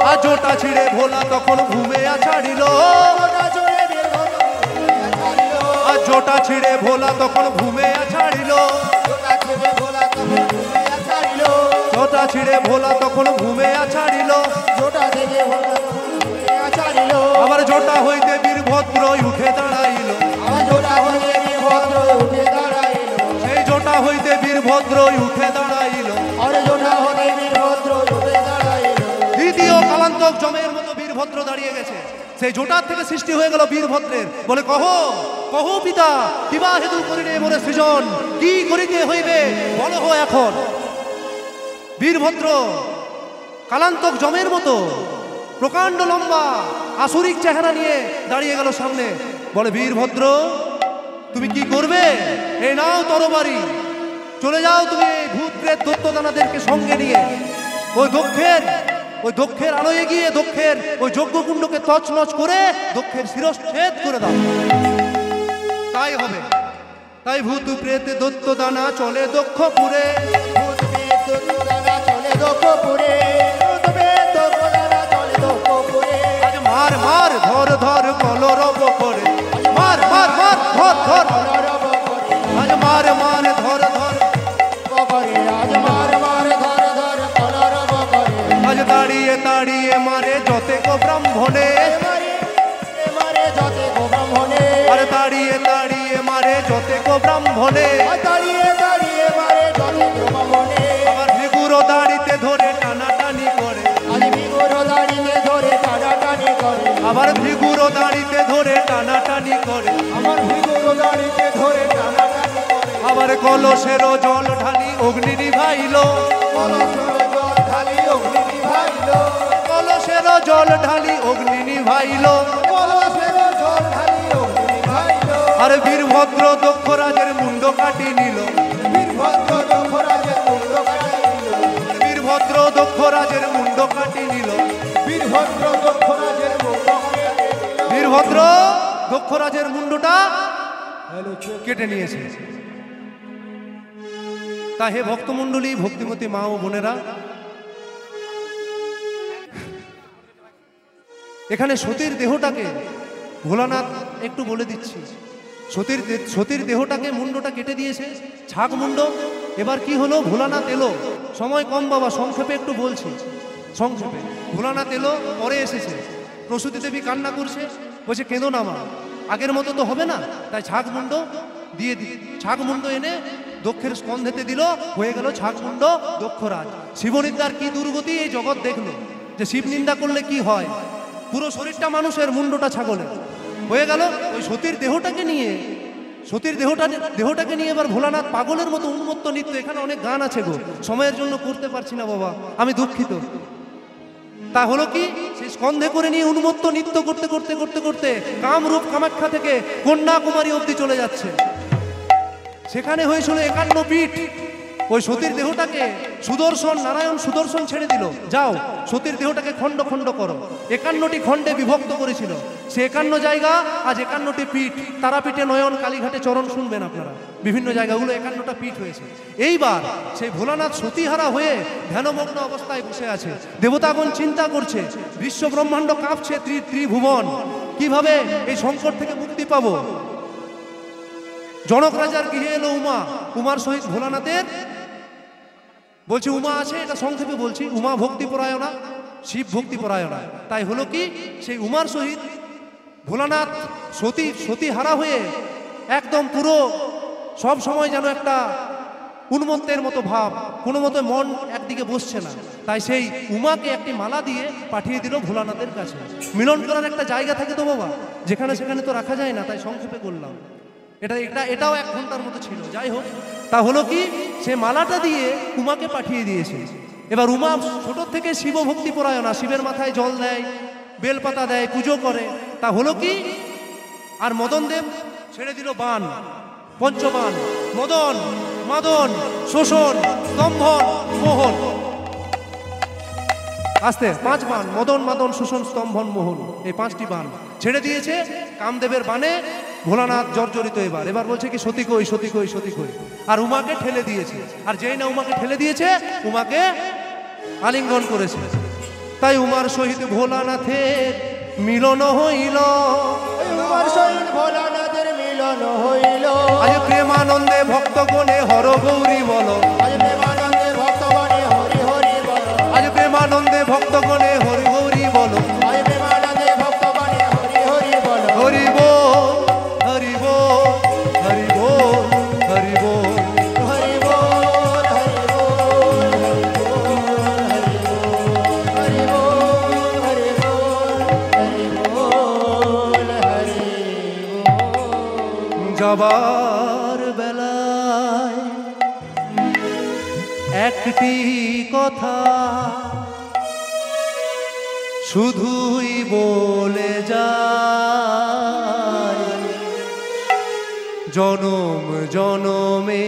আর জটা ছিঁড়ে ভোলা তখন ঘুমে ছাড়িল, আর জটা ছিঁড়ে ভোলা তখন ঘুমে ছাড়িল, জটা ছিঁড়ে ভোলা তখন ঘুমে ছাড়িল, আবার জটা হইতে বীরভদ্র উঠে দাঁড়াইল, সেই জটা হইতে বীরভদ্র উঠে দাঁড়াইল, দ্বিতীয় কালান্তক জমের মতো বীরভদ্র দাঁড়িয়ে গেছে। সেই জোটার থেকে সৃষ্টি হয়ে গেল বীরভদ্রের। বলে কহ কহ পিতা, বিবাহ হেতু করিলে মোরে সৃজন, কি করিতে হইবে বলো এখন। বীরভদ্র কালান্তক জমের মতো প্রকাণ্ড লম্বা আসুরিক চেহারা নিয়ে দাঁড়িয়ে গেল সামনে। বলে বীরভদ্র তুমি কি করবে, এই নাও তরবারি, চলে যাও তুমি এই ভূত প্রেত দৈত্যদানাদেরকে সঙ্গে নিয়ে ওই দক্ষের ওই দক্ষের আলোয় গিয়ে দক্ষের ওই যজ্ঞকুণ্ডকে তছনছ করে দক্ষের শিরচ্ছেদ করে দাও। তাই হবে। তাই ভূত প্রেত দত্ত দানা চলে দক্ষপুরে, ভূত প্রেত দত্তদানা চলে দক্ষপুরে, ভূত প্রেত দত্তদানা চলে দক্ষপুরে। আজ মার মার ধর ধর কলরব করে, মার মার মার ধর ধর, কলরব করে আজ মার মার ধর ধর করে, আজ মার মার ধর ধর কলরব করে। আজ তাড়িয়ে তাড়িয়ে মারে যতে গো ব্রাহ্মণে, মারে মারে যতে গো ব্রাহ্মণে, আর তাড়িয়ে তাড়িয়ে মারে যতে গো ব্রাহ্মণে। দাঁড়িয়ে দাঁড়িয়ে মারে যতে গো ব্রাহ্মণে। আবার ভিগুরো দাড়িতে ধরে টানাটানি করে, আজ বিগুর দাঁড়িয়ে ধরে টানাটানি করে, আবার ভিগুরো দাড়িতে ধরে টানাটানি করে। আমার বিগুর দাঁড়িয়ে ধরে টানাটানি করে। আবার কলসের জল ঢালি অগ্নি নিভাইল, কলসের জল ঢালি অগ্নি নিভাইল, কলসের জল ঢালি অগ্নি নিভাইল। কলসের জল ঢালি অগ্নি নিভাইল। আর বীরভদ্র দক্ষরাজের মুন্ড কাটি নিল, বীরভদ্র দক্ষরাজের মুন্ড কাটি নিল, বীরভদ্র দক্ষরাজের মুন্ড কাটি নিল, বীরভদ্র দক্ষরাজের মুন্ড কাটি নিল। বীরভদ্র দক্ষরাজের মুন্ডটা কেটে নিয়েছে। তা হে ভক্তমণ্ডলী, ভক্তিমতী মা ও বোনেরা, এখানে সতীর দেহটাকে ভোলানাথ একটু বলে দিচ্ছি, সতীর দেহটাকে মুন্ডটা কেটে দিয়েছে, ছাগ মুন্ড। এবার কি হলো, ভোলানাথ এলো, সময় কম বাবা, সংক্ষেপে একটু বলছি, সংক্ষেপে। ভোলানাথ এলো, পরে এসেছে, প্রসূতি দেবী কান্না করছে, বলছে কেঁদো না মা, আগের মতো তো হবে না, তাই ছাগ মুন্ড দিয়ে ছাগ মুন্ড এনে দক্ষের স্কন্ধেতে দিল, হয়ে গেল ছাগ মুন্ড দক্ষরাজ। শিবনিন্দার কি দুর্গতি এই জগৎ দেখলো, যে শিব নিন্দা করলে কি হয়, পুরো শরীরটা মানুষের, মুন্ডটা ছাগলের হয়ে গেল। ওই সতীর দেহটাকে নিয়ে, সতীর দেহটাকে নিয়ে এবার ভোলানাথ পাগলের মতো উন্মত্ত নৃত্য। এখানে অনেক গান আছে গো, সময়ের জন্য করতে পারছি না বাবা, আমি দুঃখিত। তা হলো কি, সেই স্কন্ধে করে নিয়ে উন্মত্ত নৃত্য করতে করতে করতে করতে কামরূপ কামাখ্যা থেকে কন্যাকুমারী অবধি চলে যাচ্ছে। সেখানে হয়েছিল 51 পীঠ। ওই সতীর দেহটাকে সুদর্শন, নারায়ণ সুদর্শন ছেড়ে দিল, যাও সতীর দেহটাকে খণ্ড খণ্ড করো। 51টি খণ্ডে বিভক্ত করেছিল। সে 51 জায়গা, আজ 51টি পীঠ। তারাপীঠে, নয়ন, কালীঘাটে চরণ শুনবেন আপনারা, বিভিন্ন জায়গাগুলো 51টা পীঠ হয়েছে। এইবার সেই ভোলানাথ সতীহারা হয়ে ধ্যানমগ্ন অবস্থায় বসে আছে। দেবতাগণ চিন্তা করছে, বিশ্ব ব্রহ্মাণ্ড কাঁপছে, ত্রিভুবন, কিভাবে এই সংকট থেকে মুক্তি পাবো। জনক রাজার গৃহে এলো উমা, উমার সহিত ভোলানাথের, বলছি উমা আছে, এটা সংক্ষেপে বলছি, উমা ভক্তিপরায়ণা, শিব ভক্তিপরায়ণা। তাই হলো কি, সেই উমার সহিত ভোলানাথ সতী হারা হয়ে একদম পুরো সব সময় যেন একটা উন্মত্তের মতো ভাব, কোনো মতো মন একদিকে বসছে না। তাই সেই উমাকে একটি মালা দিয়ে পাঠিয়ে দিল ভোলানাথের কাছে। মিলন করার একটা জায়গা থাকে তো বাবা, যেখানে সেখানে তো রাখা যায় না, তাই সংক্ষেপে করলাম। এটাও 1 ঘন্টার মতো ছিল। যাই হোক, তা হলো কি, সে মালাটা দিয়ে উমাকে পাঠিয়ে দিয়েছে। এবার উমা ছোট থেকে শিব ভক্তি পরায়ণা, শিবের মাথায় জল দেয়, বেলপাতা দেয়, পুজো করে। তা হলো কি, আর মদন দেব ছেড়ে দিল বান, পঞ্চবান, মদন, মাদন, শোষণ, স্তম্ভন, মোহন। আস্তে 5 বান, মদন, মাদন, শোষণ, স্তম্ভন, মোহন, এই 5টি বান ছেড়ে দিয়েছে। কামদেবের বানে ভোলানাথ জর্জরিত। এবার বলছে কি, সতী কই, সতী কই, সতী কই। আর উমাকে ঠেলে দিয়েছে। আর যেই না উমাকে ঠেলে দিয়েছে, উমাকে আলিঙ্গন করেছে। তাই উমার সহিত ভোলানাথের মিলন হইল, উমার সহিত ভোলানাথের মিলন হইল। আজ প্রেমানন্দে ভক্তগণে হর গৌরী বলো, আজ প্রেমানন্দে ভক্তগণে হরি হরি বলো, আজ প্রেমানন্দে ভক্তগণে হরি হরি বলো, আজ প্রেমানন্দে ভক্তগণে হরি হরি বলো। হরি বল, হরি বল, হরি বল, হরি বল। হরি বল, হরি বল, হরি বল, হরি বল, হরি বল, হরি বল। যাবার বেলায় একটি কথা শুধুই বলে যায়, জনম জনমে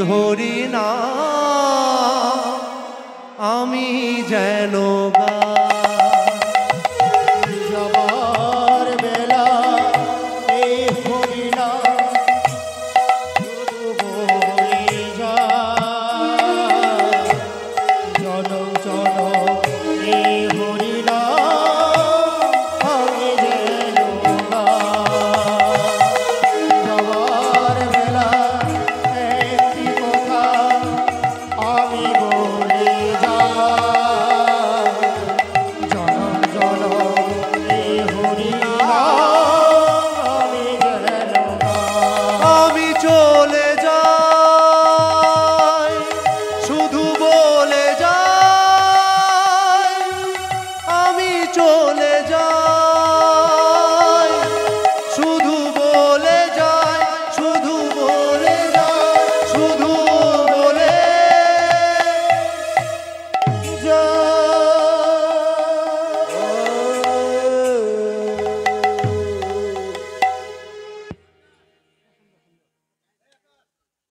হরি নাম আমি যেন